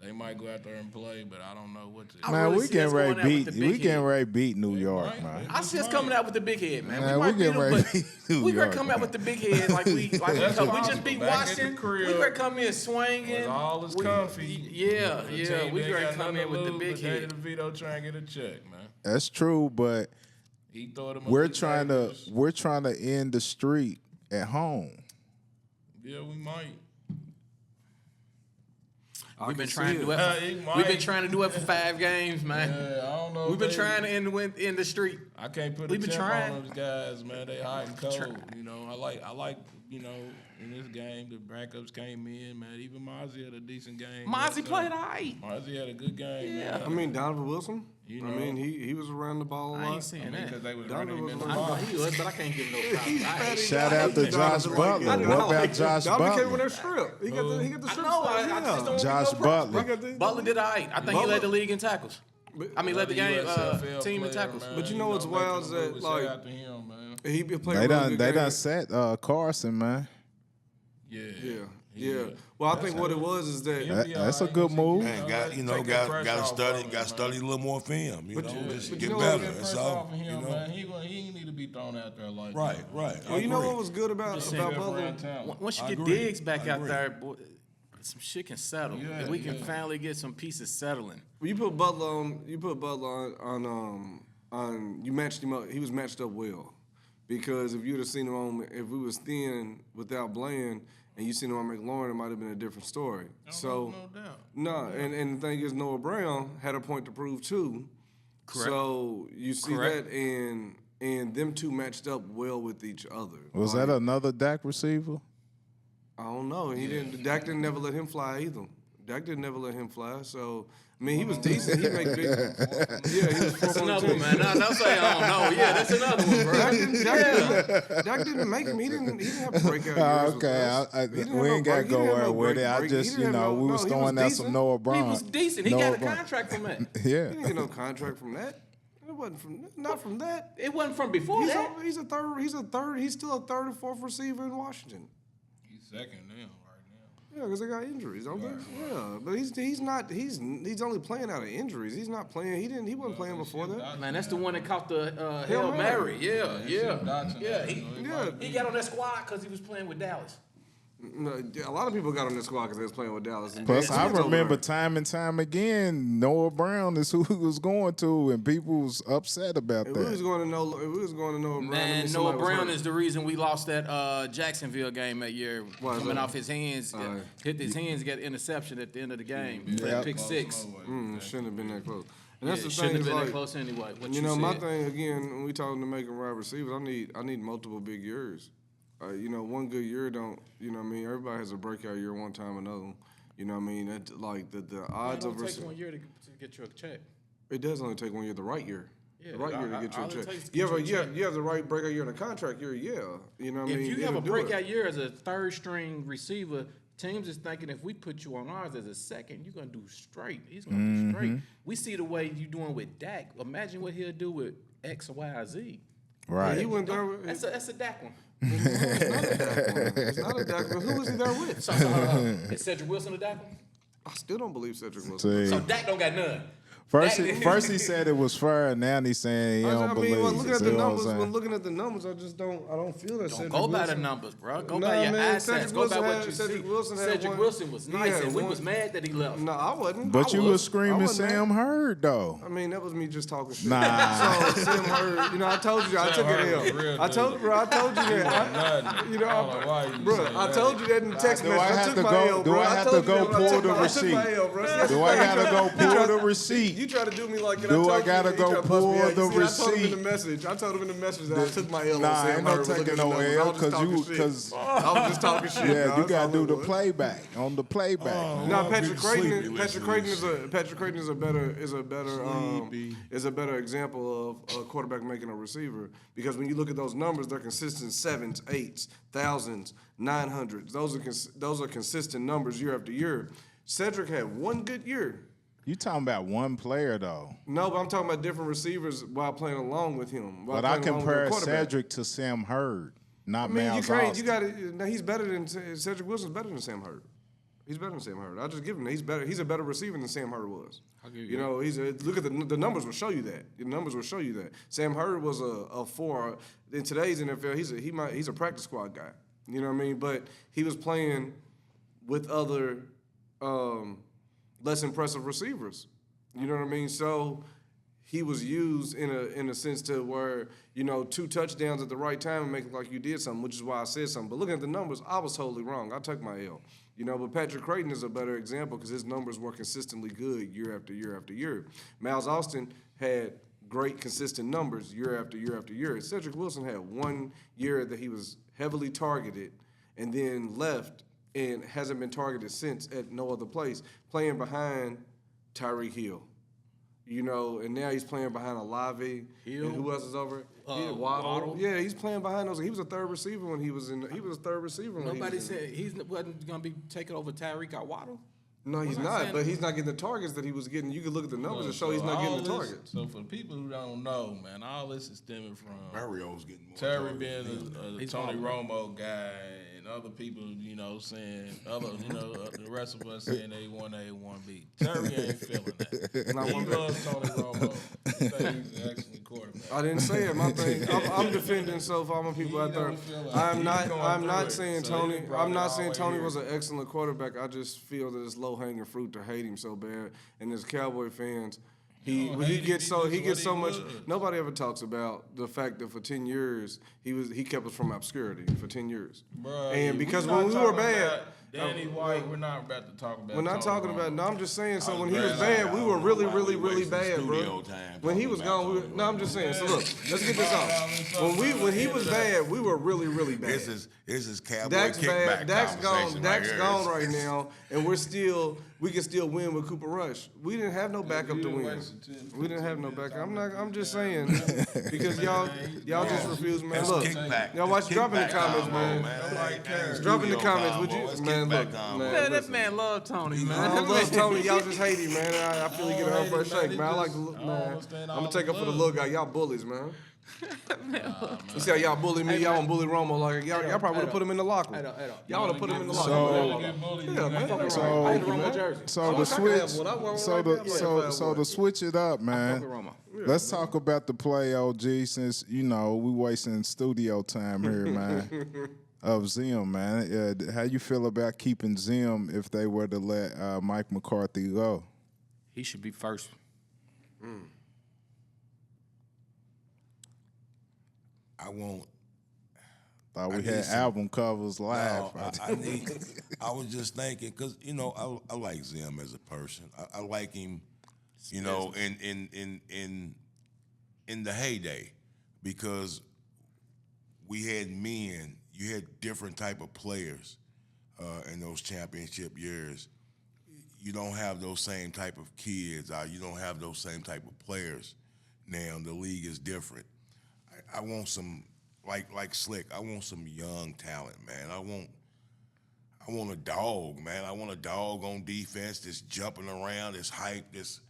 They might go out there and play, but I don't know what to. I Man, really we see getting us ready going out with beat. the We big getting head. ready beat New York, might, man. I see us coming out with the big head, man. Man, We might we beat getting them, ready but to beat New we gonna York, come out man. with the big head like we That's we just beat back at the Washington. crib. We gonna come in swinging. With all his comfy. Yeah, The yeah. team We ain't gonna got come nothing in with to the lose, big but Danny head. DeVito trying to get a check, man. That's true, but He thought him. we're trying to end the streak at home. Yeah, we might. I We've been can trying see to do it. it. We've been trying to do it for 5 games, man. Yeah, I don't know. We've been if trying to end the streak. I can't put We've a been temp trying. on those guys, man. They hot and cold. You know, I like, you know, in this game. The backups came in, man. Even Mozzie had a decent game. Mozzie played all right. Mozzie had a good game, man. I mean, Donovan Wilson. You I know. mean, he was around the ball a I lot. ain't saying that. Because they was Donovan running him in was the I know box. he was, but I can't give no props. Shout out to Josh Butler. What about Josh Donovan came with Butler? that strip. He got the I strip. know. I just don't Josh give no props. Butler. Butler did all right. I think he led the league in tackles. I mean, led the game USFL team in player, tackles. man. But you know what's making wild a is move, that, shout like, out to him, man. He been playing They really done good they done games. set Carson, man. Yeah. Well, I think what it was is that That's a good move. Man, got to study a little more film. You know, just but get you know better. what? That's Pressure all. off of You him, know, man. He ain't need to be thrown out there like right, that. right. well, you know what was good about Butler. Butler? Once you I get agree. Diggs back I out agree. there, boy, some shit can settle. Yeah, and we can yeah. finally get some pieces settling. You put Butler on. You matched him up. He was matched up well, because if you'd have seen him on, if we was thin without Bland, and you seen him on McLaurin, it might have been a different story. So No doubt. no, and the thing is, Noah Brown had a point to prove too. Correct. So you see Correct. that, and them two matched up well with each other. Was Like, that another Dak receiver? I don't know. He didn't. Dak didn't never let him fly either. Dak didn't never let him fly. So I mean, he was decent. He make big. Yeah, he was That's 4.2. another one, man. Don't say I don't know. Yeah, that's another one, bro. Dak didn't make him. He didn't have breakout years. with Okay, us. He didn't have we no ain't got to break- he go didn't have there no with break- it. I break- just, he didn't have we no- was he throwing out some decent. Noah He Brown. was decent. He Noah got a Brown. contract from that. He Yeah. didn't get no contract from that. It wasn't not from that. It wasn't from before He's that. he's still a third or fourth receiver in Washington. He's second now, right now. Yeah, because they got injuries, don't they? Yeah, but he's only playing out of injuries. He's not playing. He wasn't playing before that. Man, that's the one that caught the Hail Mary. Yeah. He got on that squad because he was playing with Dallas. No, a lot of people got on this squad because they was playing with Dallas. And Plus, Dan I Smith's over remember there. time and time again, Noah Brown is who he was going to, and people was upset about If we was that. going to know, Brown, Man, Noah Brown is the reason we lost that Jacksonville game that year. Why is Coming that? off his hands, hit his hands, got interception at the end of the game. Yep. Pick six. Shouldn't have been that close. And that's It the shouldn't thing have is been like, that close anyway. What you know, my said. thing again, when we talking to making wide receivers, I need multiple big years. You know, one good year don't. You know what I mean? Everybody has a breakout year one time or another. You know what I mean? That like the It odds of don't take 1 year to get your check. it does only take 1 year, the right year. Yeah, The right year to get your all it check. takes to You get have your check. you have the right breakout year and a contract year, yeah. You know what I If mean? you have It'll a do it. breakout year as a third string receiver, teams is thinking if we put you on ours as a second, you're gonna do straight. He's gonna do straight. We see the way you doing with Dak. Imagine what he'll do with X, Y, or Z. Right. He went there. with- That's a Dak one. It's not a Dak. Who was he there with? So, is Cedric Wilson a Dak one? I still don't believe Cedric Wilson. See, So Dak don't got none. first Dak- he said it was fair, now he's saying he don't believe. when looking at See the what I'm numbers, saying? when looking at the numbers, I don't feel that. Don't Cedric go by the Wilson- numbers, bro. Go Nah, by your man, assets. Cedric Go by Wilson what had- you Cedric see. Wilson had Cedric one- Wilson was he nice, had and we one- was mad that he left. No, I wasn't. But I you was screaming wasn't Sam mad. Hurd though. I mean, that was me just talking shit. Nah. So Sam Hurd, you know, I told you, I took Hurd it was L. real I told you that. Nothing. You know, I don't know why you bro, say I that. told you that in the text Do message. I I have took to my go- L, do bro. I have told to go you that. pull I took the my- I took receipt? my L, bro. Do I gotta go pull the receipt? You try to do me like that. Do I told you gotta that. go You tried to bust me pull out. You the see, I told him in receipt? the message. I told him in the message that I took my L. Nah, on Sam ain't no Hurd for looking taking at the no numbers. L I was just because talking you shit. because I was just talking shit. yeah, dog. you That's gotta all do it the was. playback on the playback. No, I've Patrick been sleepy Creighton. lately. Patrick Creighton is a better example of a quarterback making a receiver, because when you look at those numbers, they're consistent 7s, 8s, 1000s, 900s. Those are consistent numbers year after year. Cedric had one good year. You talking about one player though. No, but I'm talking about different receivers while playing along with him. But I compare Cedric to Sam Hurd, not I mean, you Miles can't. Austin. You got to. Now he's better than Cedric Wilson's better than Sam Hurd. He's better than Sam Hurd. I'll just give him that. He's better. He's a better receiver than Sam Hurd was. You know, look at the numbers will show you that. The numbers will show you that. Sam Hurd was a 4 in today's NFL. He's a practice squad guy. You know what I mean? But he was playing with other less impressive receivers. You know what I mean? So he was used in a sense to where, you know, 2 touchdowns at the right time and make it like you did something, which is why I said something. But looking at the numbers, I was totally wrong. I took my L. You know, but Patrick Creighton is a better example because his numbers were consistently good year after year after year. Miles Austin had great consistent numbers year after year after year. Cedric Wilson had 1 year that he was heavily targeted and then left and hasn't been targeted since at no other place, playing behind Tyreek Hill. You know, and now he's playing behind Olave. Hill? And who else is over? Waddle. Yeah, he's playing behind those. He was a third receiver when he was in. He was a third receiver. When Nobody he was in. said he wasn't going to be taking over Tyreek or Waddle. No, he's I'm not not. saying- But he's not getting the targets that he was getting. You can look at the numbers and show he's not getting the targets. So for people who don't know, man, all this is stemming from Mario's getting more. Terry targets being than a Tony Romo guy, and other people, you know, saying the rest of us saying they want A, one B. Terry ain't feeling that. Not He one bit. loves Tony Romo. He think he's an excellent quarterback. I didn't say it. My thing. I'm defending so far. My people out there. don't feel like I'm he's not. going I'm through not it, saying so Tony. he brought I'm it not all saying the way Tony here. was an excellent quarterback. I just feel that it's low hanging fruit to hate him so bad. And as Cowboy fans, he don't he hate him, gets he so just he gets what so he much. was. Nobody ever talks about the fact that for 10 years he kept us from obscurity for 10 years. Bruh, And because not when we were talking bad. about Danny White, we're not about to talk about. We're not Tony talking Romo. about. No, I'm just saying. So I when was he was glad bad, I we don't were know really, why really, we really wasting bad, studio bro. time When he talking was about gone, Tony no, I'm Romo. just saying. So look, let's get this off. When he was bad, we were really, really bad. This is Cowboy Dak's kickback bad. Dak's gone. conversation Dak's right gone here. right now, and we can still win with Cooper Rush. We didn't have no backup to win. We didn't have no backup. I'm just saying because y'all just refuse, man. That's Look, kickback. y'all watch. That's Drop in the kickback comments, combo, man. Nobody cares. Drop in the Studio comments, would combo. you? It's Man, kickback look, combo. man. Man, that listen. man love Tony, I man. don't love Tony. Y'all just hate him, man. I feel he get up for a shake, man. I like the look, I don't man. understand I'm all gonna take the up for the love. little guy. Y'all bullies, man. You see how y'all bully me? Y'all don't bully Romo like y'all probably would have put him in the locker room. Y'all would have put him in the locker room. Yeah, man. So- I had the Romo jersey. So to I could have switch, one. I wore so one to right there. so to switch it up, man. Fuck with Romo. Let's talk about the play, OG. Since we wasting studio time here, man. Of Zim, man. How you feel about keeping Zim if they were to let Mike McCarthy go? He should be first. I won't. Thought we need had some- album covers live. No, I was just thinking because I like Zim as a person. I like him, in the heyday, because we had men. You had different type of players in those championship years. You don't have those same type of kids. You don't have those same type of players now. The league is different. I want some like Slick. I want some young talent, man. I want a dog, man. I want a dog on defense that's jumping around, that's hype, that's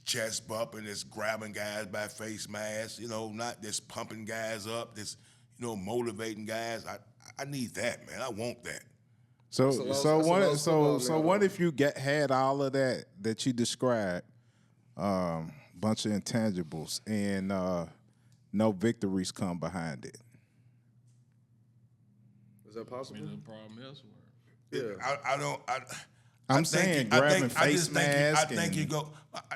chest bumping, that's grabbing guys by face mask. Not this pumping guys up, this motivating guys. I need that, man. I want that. So football what if you had all of that you described, bunch of intangibles, and no victories come behind it? Is that possible? The problem elsewhere. Yeah. I don't. I'm saying grabbing face mask. I think you go.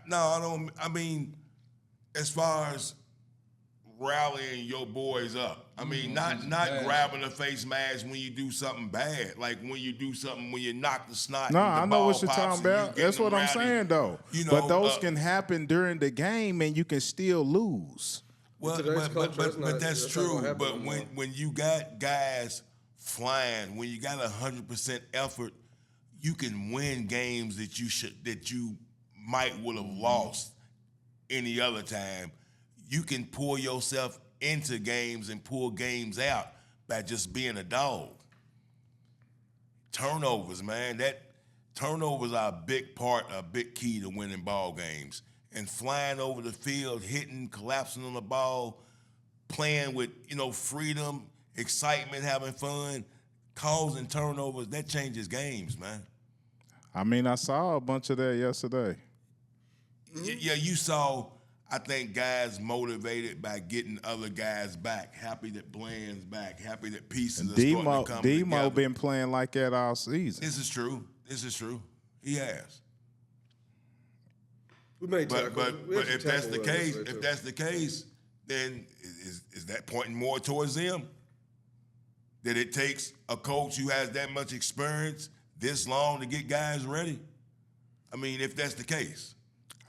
No, I don't. I mean, as far as rallying your boys up. I mean, not grabbing a face mask when you do something bad. Like when you do something when you knock the snot. No, and the I know ball what you're pops talking and you about. getting That's what I'm rowdy. saying, though. But those can happen during the game, and you can still lose. Well, Today's culture, but that's that's not true. gonna happen But anymore. when you got guys flying, when you got 100% effort, you can win games that you might would have lost any other time. You can pull yourself into games and pull games out by just being a dog. Turnovers, man. Turnovers are a big part, a big key to winning ball games. And flying over the field, hitting, collapsing on the ball, playing with, freedom, excitement, having fun, causing turnovers, that changes games, man. I mean, I saw a bunch of that yesterday. Yeah, you saw, I think, guys motivated by getting other guys back, happy that Bland's back, happy that pieces are starting to come together. Demo been playing like that all season. This is true. He has. We made But tackles. We had some if that's the tackle case, yesterday, if too. that's the case, then is that pointing more towards them? That it takes a coach who has that much experience this long to get guys ready? I mean, if that's the case.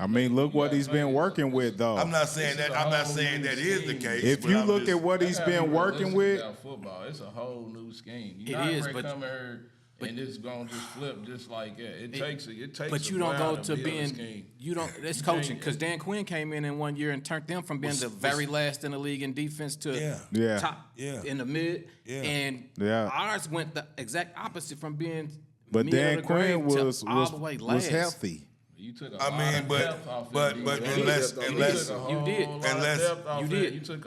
I mean, look what he's been working with, though. I'm not saying This is that. a I'm not whole saying new that is the scheme. case. If but you I'm look just- at what he's I gotta been be working realistic with, about football, it's a whole new scheme. It You're not is, ready but- to come here and it's gonna just flip just like that. It takes. But a you don't while go to build a being scheme. you don't. It's coaching because Dan Quinn came in one year and turned them from being the very last in the league in defense to Yeah. top Yeah. in the mid. Yeah. And Yeah. ours went the exact opposite from being. but middle of Dan the Quinn grade to was all the way last. healthy. You took a I lot mean, of depth off but that but defense. unless You unless took a You whole did. lot Unless- of depth off You that. did. You took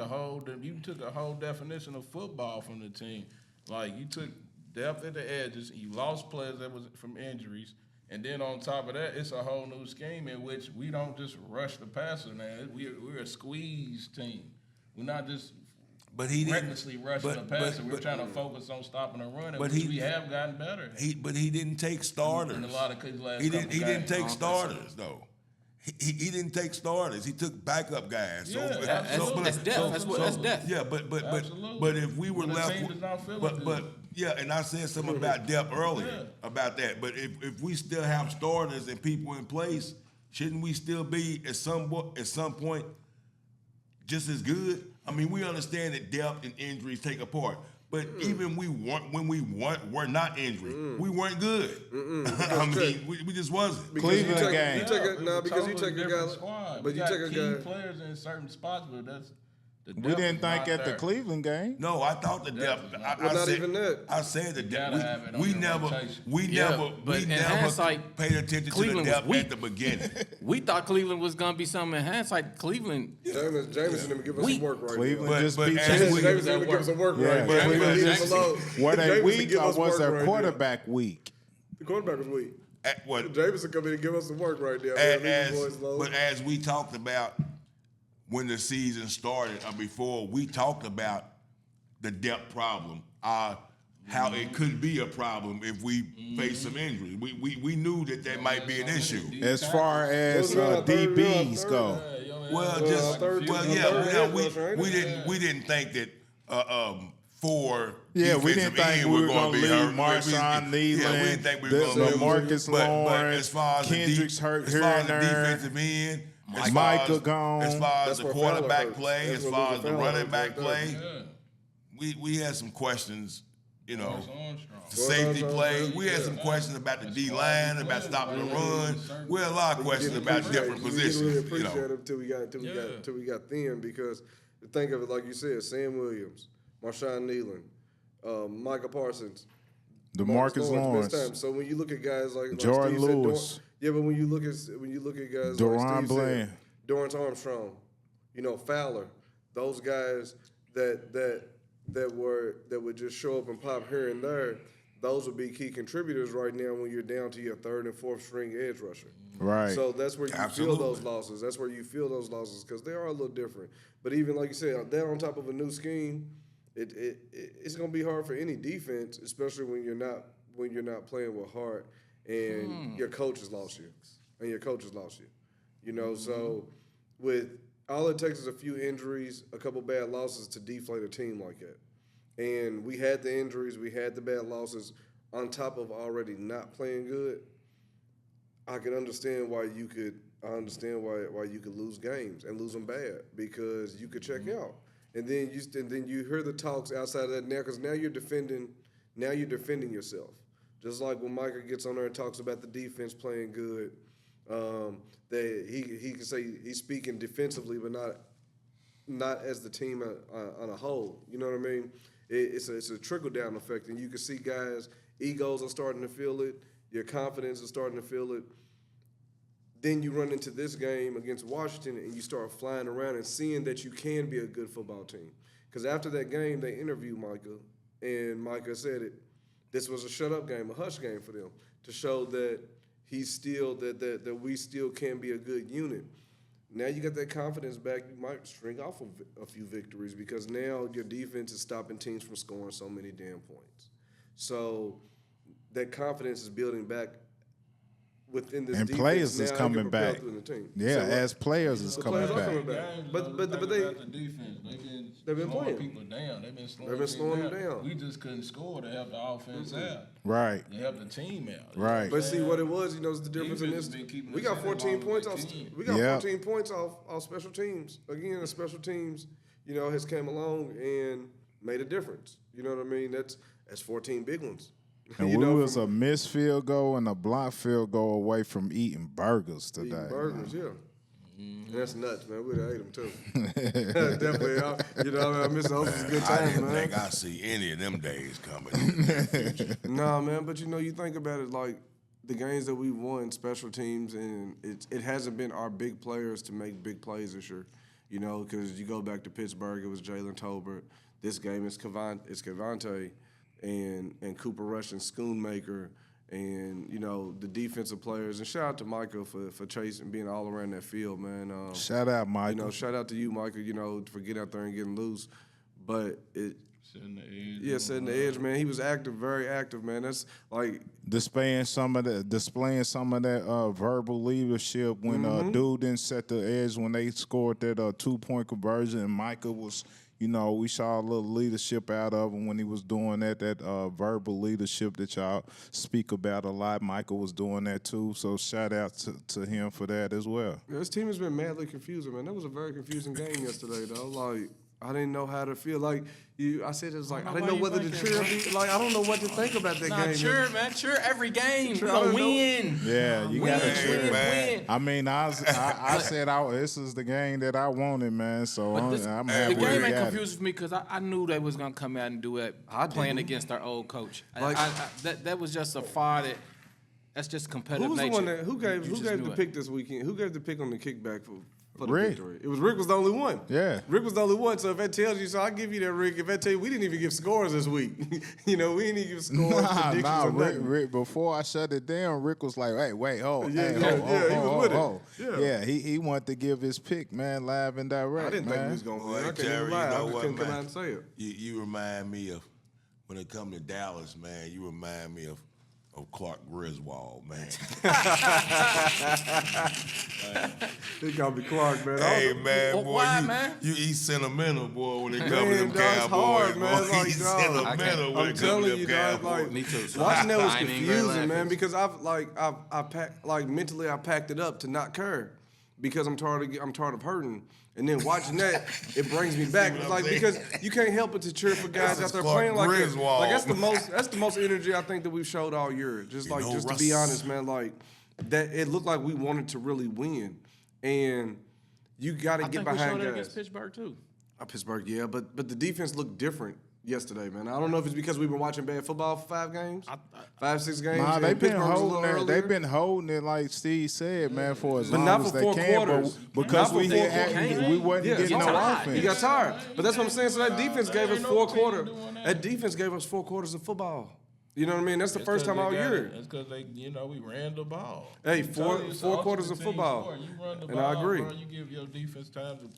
a whole definition of football from the team. Like you took depth at the edges. You lost players that was from injuries, and then on top of that, it's a whole new scheme in which we don't just rush the passer. Now we're a squeeze team. We're not just but he didn't. recklessly rushing the passer. We're trying to focus on stopping the run, but which we have gotten better. He didn't take starters. In a lot of his last He couple didn't games. take starters though. He didn't take starters. He took backup guys. Yeah, so, absolutely. That's depth. That's depth. Yeah, but Absolutely. if we were When the left, team is not feeling but good. yeah, and I said something about depth earlier about that. But if we still have starters and people in place, shouldn't we still be at some point just as good? I mean, we understand that depth and injuries take a part. But even when we were not injured, we weren't good. I mean, we just wasn't. Because Cleveland you take, game. You take a, no, It's because you totally take a different guy, squad. but We you got take a key guy. players in certain spots, but that's the We depth didn't is think not at the there. Cleveland game. No, I thought the Depth depth. is not- I Well, not said, even that. I said the gotta have it depth. on We your never, rotation. we Yeah, never, but we in never hindsight, paid attention Cleveland to was the depth weak. at the beginning. We thought Cleveland was gonna be something in hindsight. Cleveland. Jameson didn't give us some work right Cleveland But- just but beat as Jackson. we- Jameson didn't give us some work Yeah, right there. Cleveland Leave just- us alone. Were they Jameson weak give or us was work their right there. quarterback weak? The quarterback was weak. At what? Jameson come in and give us some work right there. Man, leave the boys alone. But as we talked about when the season started, or before, we talked about the depth problem, how it could be a problem if we face some injuries. We knew that might be an issue. As far as DBs go. Well, we didn't think that 4 Yeah, we didn't defensive think ends we were gonna going to be leave hurt. Marshawn Yeah, we Nealon, didn't think we were going to Marcus Lawrence, as far as Kendricks hurt as here far as and the there. defensive end, as Micah far as, gone. as far as That's the where Fowler quarterback hurts. play, That's as where far Luther as the Fowler running hurts back right there. play, we had some questions, you know. Armstrong. The safety Armstrong, play. yeah. We had some questions about the D line, about stopping the run. We had a lot of questions about different We didn't really positions. You appreciate know. him until we got thin, because think of it like you said, Sam Williams, Marshawn Nealon, Micah Parsons, DeMarcus Lawrence, missed time. So when you look at guys like Jordan Steve said, Lewis. but when you look at guys Deron like Steve Bland. said, Dorrance Armstrong, Fowler, those guys that would just show up and pop here and there, those would be key contributors right now when you're down to your third and fourth string edge rusher. Right. So that's where you Absolutely. feel those losses. That's where you feel those losses, because they are a little different. But even like you said, that on top of a new scheme, it's gonna be hard for any defense, especially when you're not playing with heart and your coach has lost you. So with all it takes is a few injuries, a couple bad losses to deflate a team like that. And we had the injuries, we had the bad losses on top of already not playing good. I can understand why you could. I understand why you could lose games and lose them bad, because you could check out, and then you hear the talks outside of that now, because now you're defending yourself. Just like when Micah gets on there and talks about the defense playing good, that he can say he's speaking defensively, but not as the team on a whole. You know what I mean? It's a trickle down effect, and you can see guys' egos are starting to feel it. Your confidence is starting to feel it. Then you run into this game against Washington and you start flying around and seeing that you can be a good football team. Because after that game, they interviewed Micah, and Micah said this was a shut-up game, a hush game for them, to show that he's still that we still can be a good unit. Now you got that confidence back. You might string off a few victories, because now your defense is stopping teams from scoring so many damn points. So that confidence is building back within this And defense players now is and coming get propelled back. through the team. Yeah, So, as players is the coming players are back. coming back. Games, But though, they about the defense. They've been playing. people down. They've been They've slowing them them down. We just couldn't score to help the offense out. Right. To help the team out. Right. But see what it was, is the difference in Defense this. been keeping We us got in 14 the points ball off. like team. We got Yeah. 14 points off special teams. Again, the special teams, has came along and made a difference. You know what I mean? That's 14 big ones. And You we know, was from a missed field goal and a blocked field goal away from eating burgers today. eating burgers, yeah. And that's nuts, man. We'd have ate them too. Definitely. I miss those good I times, didn't man. think I see any of them days coming. Nah, man, but you think about it, like the games that we won, special teams, and it hasn't been our big players to make big plays this year. Because you go back to Pittsburgh, it was Jalen Tolbert. This game is Cavante and Cooper Rush and Schoonmaker and, the defensive players. And shout out to Michael for chasing, being all around that field, man. Shout out, Michael. Shout out to you, Michael, for getting out there and getting loose. But Setting the edge. setting the edge, man. He was active, very active, man. That's like displaying some of that verbal leadership when dude didn't set the edge when they scored that 2-point conversion, and Michael was, we saw a little leadership out of him when he was doing that verbal leadership that y'all speak about a lot. Michael was doing that too, so shout out to him for that as well. Yeah, this team has been madly confusing, man. That was a very confusing game yesterday, though. Like, I didn't know how to feel. Like, I said it was like, I didn't know whether to cheer or be, like, I don't know what to think about that game. Cheer, man. Cheer every game. Cheer, We I gonna don't know. win. Yeah, you Win, got to win, cheer. man. I mean, I said this is the game that I wanted, man. So I'm The happy game we ain't got confusing for me because I knew they was gonna come out and do it playing against our old coach. Like- That was just a fire that's just competitive Who was the nature. one that, who gave You just the knew it. pick this weekend? Who gave the pick on the kickback for the Rick. victory? It was Rick was the only one. Yeah. Rick was the only one. So if that tells you, so I give you that, Rick. If that tell you, we didn't even give scores this week. We didn't even give scores, predictions, or nothing. Rick, before I shut it down, Rick was like, hey, wait, hold, Yeah, hey, yeah, hold, yeah, hold, he was hold, with it. hold. Yeah. He wanted to give his pick, man, live and direct, I didn't think man. we was going to win. Boy, I can't Terry, even lie. you know I just what, couldn't come man? out and say it. You remind me of, when it come to Dallas, man, you remind me of Clark Griswold, man. He got me Clark, man. Hey, man, Well, boy, why, man? you eat sentimental, boy, when it come to Man, them dog, it's Cowboys, hard, boy. man. Like, He's dog, sentimental when I'm it come to telling them you, dog, Cowboys. like, Me too. So watching that was I ain't even confusing, gonna man, laugh. because I packed, like, mentally I packed it up to not care because I'm tired of hurting. And then watching that, it brings me back. what It's I'm like, saying? because you can't help but to cheer for guys This out is there Clark playing like that. Griswold. Like that's the most energy I think that we've showed all year. Just You like, know, just to Russ. be honest, man, like that it looked like we wanted to really win. And you got to I get think we behind showed it guys. against Pittsburgh too. Pittsburgh, yeah, but the defense looked different yesterday, man. I don't know if it's because we've been watching bad football for 5 games, 6 games. Nah, and they've been Pittsburgh was a little holding it. earlier. They've been holding it like Steve said, man, for as But long not as for they 4 can. quarters. But because Not for 4 quarters. we wasn't Yeah, getting he no tired. offense. He got tired. But that's what I'm saying. So that defense gave us ain't 4 no team quarters. doing that. That defense gave us 4 quarters of football. You know what I mean? That's the first time all year. That's because we ran the ball. Hey, I'm four- telling you, it's four the quarters ultimate of football. team sport. You run the And I ball, agree. bro, you give your defense time to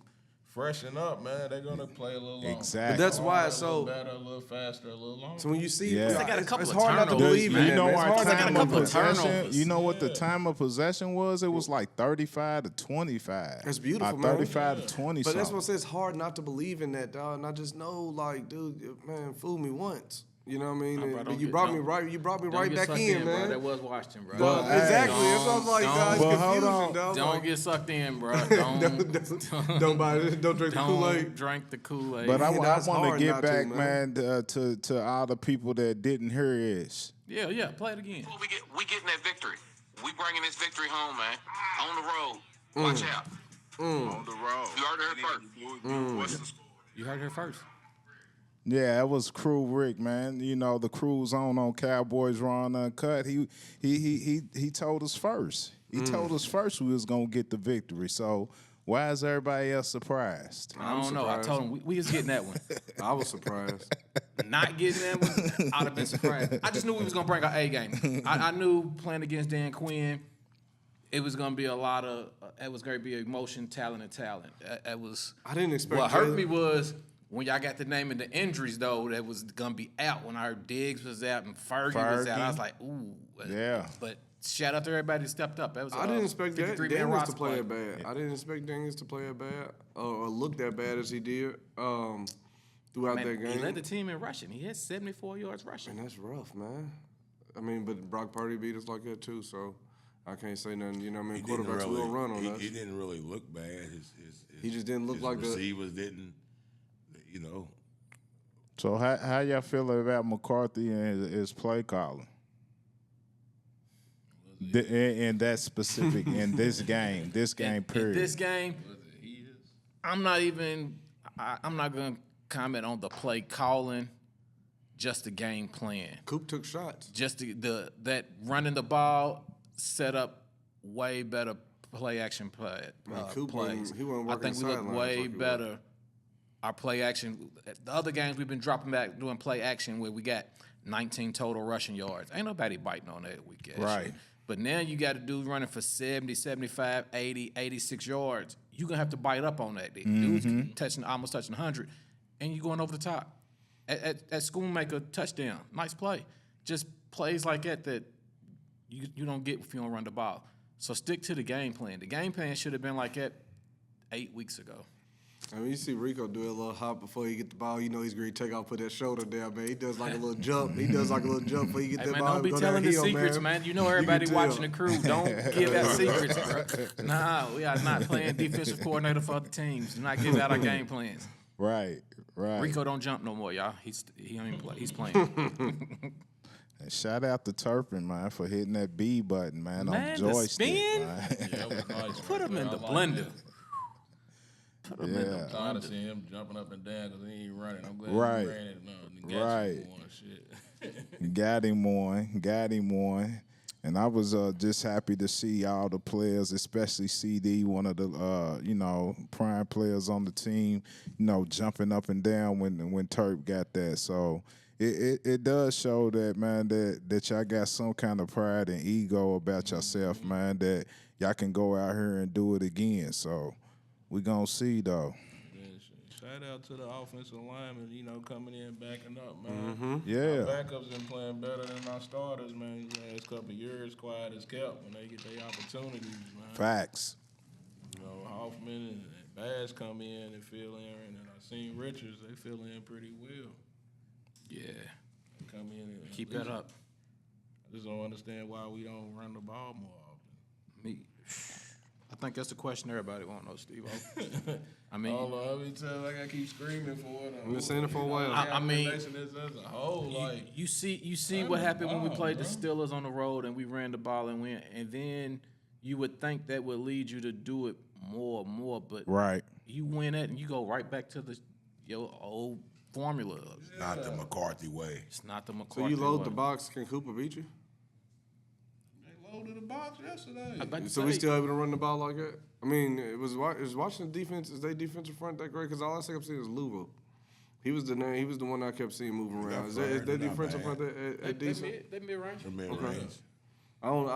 freshen up, man. They're gonna play a little longer. Exactly. But that's why it's A little so. better, a little faster, a little longer. So when you see, Yeah. it's, They got a couple it's of hard not to turnovers, believe in You that, know man. It's our hard not to time believe of in that. possession. turnovers. You know what the time of possession was? It was like 35 to 25. That's beautiful, Or man. 35 to 20. But that's what I say. It's hard not to believe in that, dog. And I just know, like, dude, man, fool me once. You know what I mean? Nah, bro, And don't you get- brought me don't- right. You brought me Don't right get back sucked in, bro. man. That was Washington, bro. But, hey, Exactly. That's what I was like, dog. It's But hold confusing, on. dog. Don't Like, get sucked in, bro. don't drink the Kool-Aid. Don't drink the Kool-Aid. But I Yeah, want that's to hard get not to, back, man. man, to all the people that didn't hear this. yeah, play it again. We getting that victory. We bringing this victory home, man. On the road. Watch out. On the road. You heard it first. What's the score? You heard her first. Yeah, that was Crew Rick, man. You know, the crew's on Cowboys Raw and Uncut. He told us first. He told us first we was gonna get the victory. So why is everybody else surprised? I don't know. I told him we was getting that one. I was surprised. Not getting that one, I'd have been surprised. I just knew we was gonna bring our A game. I knew playing against Dan Quinn, it was gonna be a lot of. It was gonna be emotion, talent, and talent. It was. I didn't expect. What hurt Jalen- me was when y'all got the name of the injuries though that was gonna be out. When I heard Diggs was out and Fergie was out, I was like, ooh. Yeah. But shout out to everybody that stepped up. That was I didn't expect that 53-man Daniels to roster play that bad. I didn't expect Daniels to play that bad or look that bad as he did throughout that game. He led the team in rushing. He had 74 yards rushing. And that's rough, man. I mean, but Brock Purdy beat us like that too, so I can't say nothing. You know what I mean? Quarterbacks will run on us. He didn't really look bad. He just didn't look like the receivers didn't, you know. So how y'all feel about McCarthy and his play calling? In that specific, in this game period. In this game, I'm not going to comment on the play calling, just the game plan. Coop took shots. Just that running the ball set up way better play action plays. Coop wasn't working I think we look way better. Our play action. The other games we've been dropping back doing play action where we got 19 total rushing yards. Ain't nobody biting on that week. Right. But now you got a dude running for 70, 75, 80, 86 yards. You're going to have to bite up on that. Dude's almost touching 100, and you're going over the top. At Schoonmaker, touchdown. Nice play. Just plays like that you don't get if you don't run the ball. So stick to the game plan. The game plan should have been like that 8 weeks ago. I mean, you see Rico do a little hop before he get the ball. You know he's going to take off, put that shoulder down, man. He does like a little jump. Before you get that ball. Don't be telling the secrets, man. You know everybody watching the crew. Don't give out secrets, bro. Nah, we are not playing defensive coordinator for other teams. Do not give out our game plans. Right. Rico don't jump no more, y'all. He don't even play. He's playing. And shout out to Turpin, man, for hitting that B button, man, on the joystick. Spin? Man. Put him in the blender. I'm tired of seeing him jumping up and down because he ain't running. I'm glad he ran it. Got him on. And I was just happy to see all the players, especially CD, one of the prime players on the team, jumping up and down when Turp got that. So it does show that, man, that y'all got some kind of pride and ego about yourself, man, that y'all can go out here and do it again. So we gonna see though. Shout out to the offensive linemen, coming in, backing up, man. Yeah. Our backups been playing better than our starters, man. The last couple of years, quiet as kept when they get their opportunities, man. Facts. Hoffman and Bass come in and fill in, and I seen Richards, they fill in pretty well. Yeah. They come in and Keep that up. I just don't understand why we don't run the ball more often. I think that's the question everybody want to know, Steve. I mean, I don't know how many times I gotta keep screaming for it. I've been saying it for a while. I mean, as a whole, you see what happened when we played the Steelers on the road and we ran the ball and went, and then you would think that would lead you to do it more, but you win it and you go right back to your old formula. Not the McCarthy way. It's not the McCarthy way. So you load way. the box, can Cooper beat you? Loaded the box yesterday. So we still able to run the ball like that? I mean, is Washington defense, is their defensive front that great? Because all I kept seeing is Louisville. He was the one I kept seeing moving around. Is their defensive front that decent? They mid-range. Okay. I don't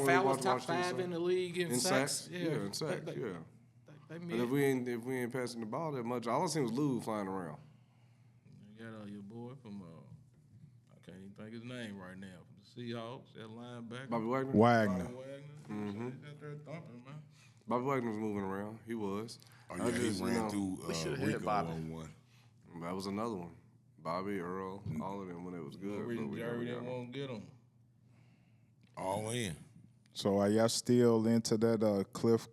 really watch top Washington. 5 in the league in sacks. Yeah, in sacks. But if we ain't passing the ball that much, all I seen was Louisville flying around. You got your boy from I can't even think his name right now. Seahawks, that linebacker. Bobby Wagner. Mm-hmm. Out there thumping, man. Bobby Wagner was moving around. He was. Oh, yeah, he ran through Rico on one. That was another one. Bobby, Earl, all of them when it was good. Jerry didn't want to get them. All in. So are y'all still into that Cliff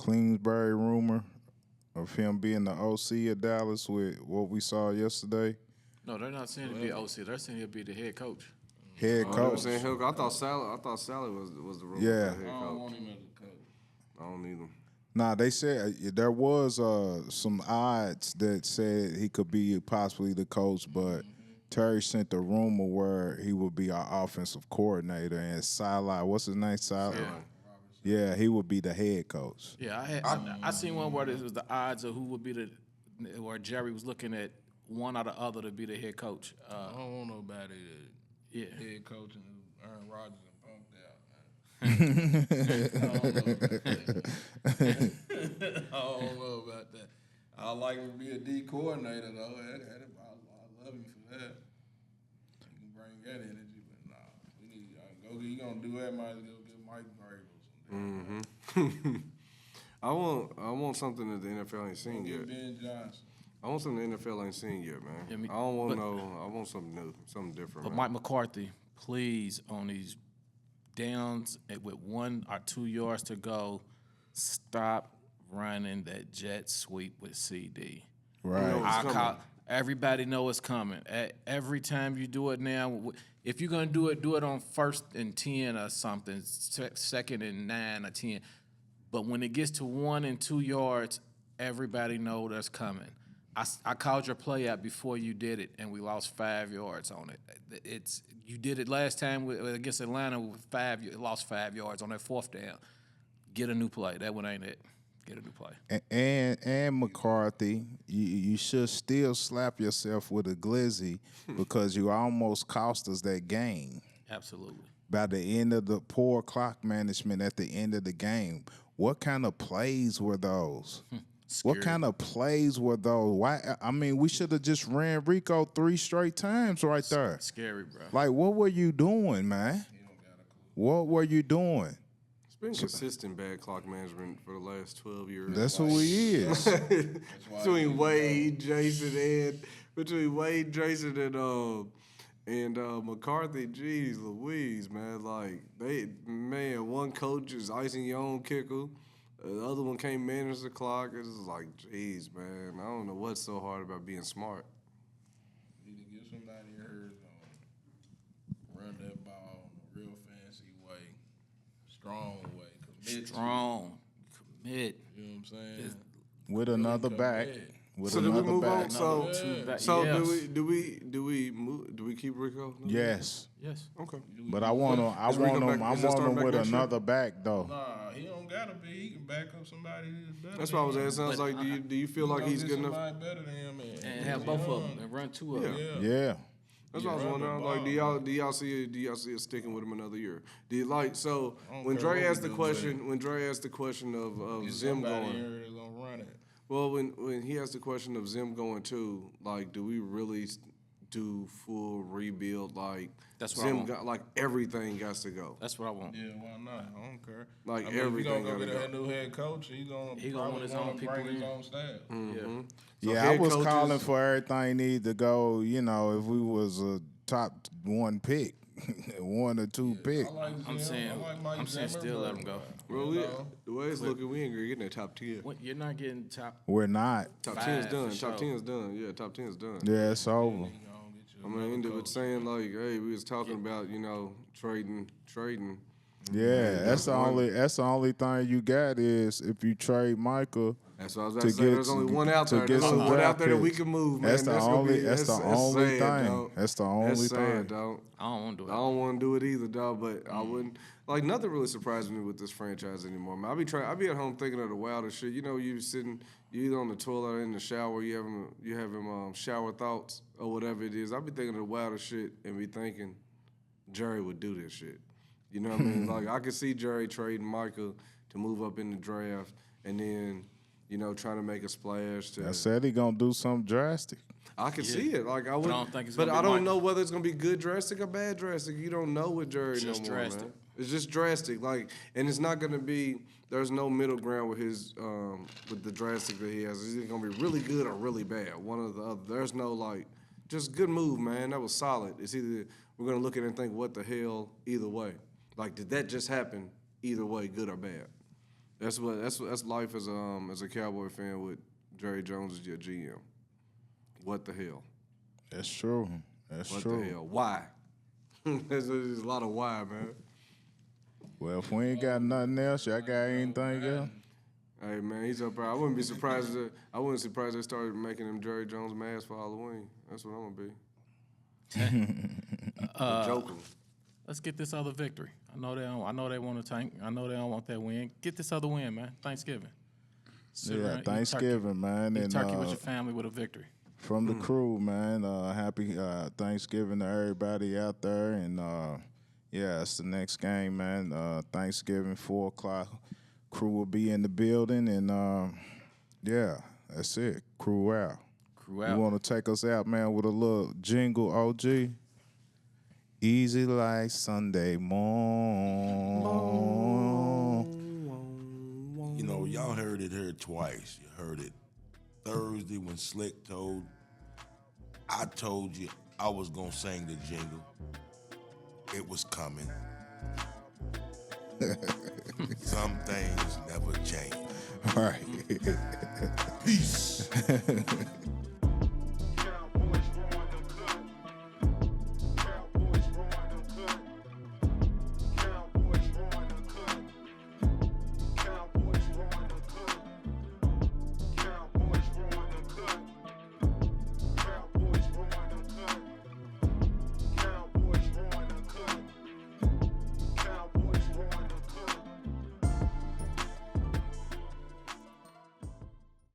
Kingsbury rumor of him being the OC of Dallas with what we saw yesterday? No, they're not saying he'll be OC. They're saying he'll be the head coach. Head coach. I thought Sally was the role. Yeah. I don't want him as a coach. I don't need him. Nah, they said there was some odds that said he could be possibly the coach, but Terry sent the rumor where he would be our offensive coordinator, and Sally, what's his name? Sally. Yeah, he would be the head coach. Yeah, I seen one where it was the odds of who would be where Jerry was looking at one or the other to be the head coach. I don't want nobody head coach and Aaron Rodgers and punked out. I don't know about that. I like him to be a D coordinator though. I love him for that. He can bring that energy, but nah, we need You gonna do that? Might as well get Mike Vrabel. I want something that the NFL ain't seen Get yet. Ben Johnson. I want something the NFL ain't seen yet, man. Yeah, me- I don't want but- I want something new, something different. But man. Mike McCarthy, please, on these downs with 1 or 2 yards to go, stop running that jet sweep with CD. Right. You know it's coming. Everybody know it's coming. Every time you do it now, if you're gonna do it on 1st and 10 or something, 2nd and 9 or 10. But when it gets to 1 and 2 yards, everybody know that's coming. I called your play out before you did it, and we lost 5 yards on it. You did it last time against Atlanta with 5. You lost 5 yards on that 4th down. Get a new play. That one ain't it. Get a new play. And McCarthy, you should still slap yourself with a glizzy because you almost cost us that game. Absolutely. By the end of the poor clock management at the end of the game, what kind of plays were those? What Scary. kind of plays were those? Why? I mean, we should have just ran Rico 3 straight times right there. Scary, bro. Like, what were you doing, man? What were you doing? It's been consistent bad clock management for the last 12 years. That's who he is. between Wade, Jason, and McCarthy. Jeez Louise, man. Like one coach is icing your own kicker. The other one can't manage the clock. It's just like, jeez, man. I don't know what's so hard about being smart. Need to get somebody here to run that ball in a real fancy way, strong way. Commit. Strong. Commit. You know what I'm saying? With another back. commit. With So do we another move on? back. So, Yes. do we move? Do we keep Rico? Yes. Yes. Okay. But I want him. I Is Rico want him. back- I is that want starting him back with next year? another back though. Nah, he don't gotta be. He can back up somebody who's better. That's than what I was him. asking. I was like, do you feel like he's good enough? Somebody better than him And have both of them and run 2 of them. Yeah. That's what I was run the wondering. Like, ball. do y'all see it sticking with him another year? Do you like so don't when care Dre what we asked the do, question when Dre asked the question of Get Zim somebody going? here that's gonna run it. Well, when he asked the question of Zim going too, like, do we really do full rebuild? Like, That's what I Zim want. got like everything got to go. That's what I want. Yeah, why not? I don't care. Like, I mean, everything If he gonna go gotta get a new head coach, he gonna He gonna probably want his own wanna people bring his in. own staff. Yeah. So Yeah, I head was coaches- calling for everything need to go. You know, if we was a top 1 pick, 1 or 2 pick. I like I'm Zim. saying- I like Mike I'm saying Zimmer, still let but, him go. Well, you know, the way it's looking, we ain't gonna get in that top 10. What, you're not getting top. We're not. Top 5 10's for done. sure. Top 10's done. Yeah, top 10's done. Yeah, it's over. he gonna get you I mean, another ended with coach. saying like, hey, we was talking about, trading. Yeah, that's the only thing you got is if you trade Michael. That's what I was about To to say. get There's only some- one out to there. get There's some only one draft out there that we picks. can move, man. That's the only thing. That's the only That's sad, thing. dog. I don't want to do I it. don't want to do it either, dog. But I wouldn't like nothing really surprises me with this franchise anymore. Man, I be at home thinking of the wildest shit. You know, you either on the toilet or in the shower, you having shower thoughts or whatever it is. I be thinking of the wildest shit and be thinking Jerry would do this shit. You know what I mean? Like I could see Jerry trading Michael to move up in the draft and then, trying to make a splash to I said he gonna do something drastic. I can see it. Like I would, don't think it's but gonna I be don't Michael. know whether it's gonna be good drastic or bad drastic. You don't know with Jerry It's no just more, drastic. man. It's just drastic. Like, and it's not gonna be. There's no middle ground with his with the drastic that he has. It's either gonna be really good or really bad. One or the other. There's no like, just good move, man. That was solid. It's either we're gonna look at it and think, what the hell? Either way, like, did that just happen? Either way, good or bad. That's life as a Cowboy fan with Jerry Jones as your GM. What the hell? That's true. That's What true. the hell? Why? There's a lot of why, man. Well, if we ain't got nothing else, y'all got anything else? Hey, man, he's up there. I wouldn't be surprised. I wouldn't be surprised they started making him Jerry Jones masks for Halloween. That's what I'm gonna be. Joker. Let's get this other victory. I know they want to tank. I know they don't want that win. Get this other win, man. Thanksgiving. Sit around, Yeah, eat Thanksgiving, man. Turkey, And turkey with your family with a victory. from the crew, man. Happy Thanksgiving to everybody out there. And yeah, it's the next game, man. Thanksgiving, 4 o'clock. Crew will be in the building. And yeah, that's it. Crew out. Crew You out. want to take us out, man, with a little jingle, OG? Easy like Sunday morning. You know, y'all heard it here twice. You heard it Thursday when Slick told. I told you I was gonna sing the jingle. It was coming. Some things never change. All right. Peace.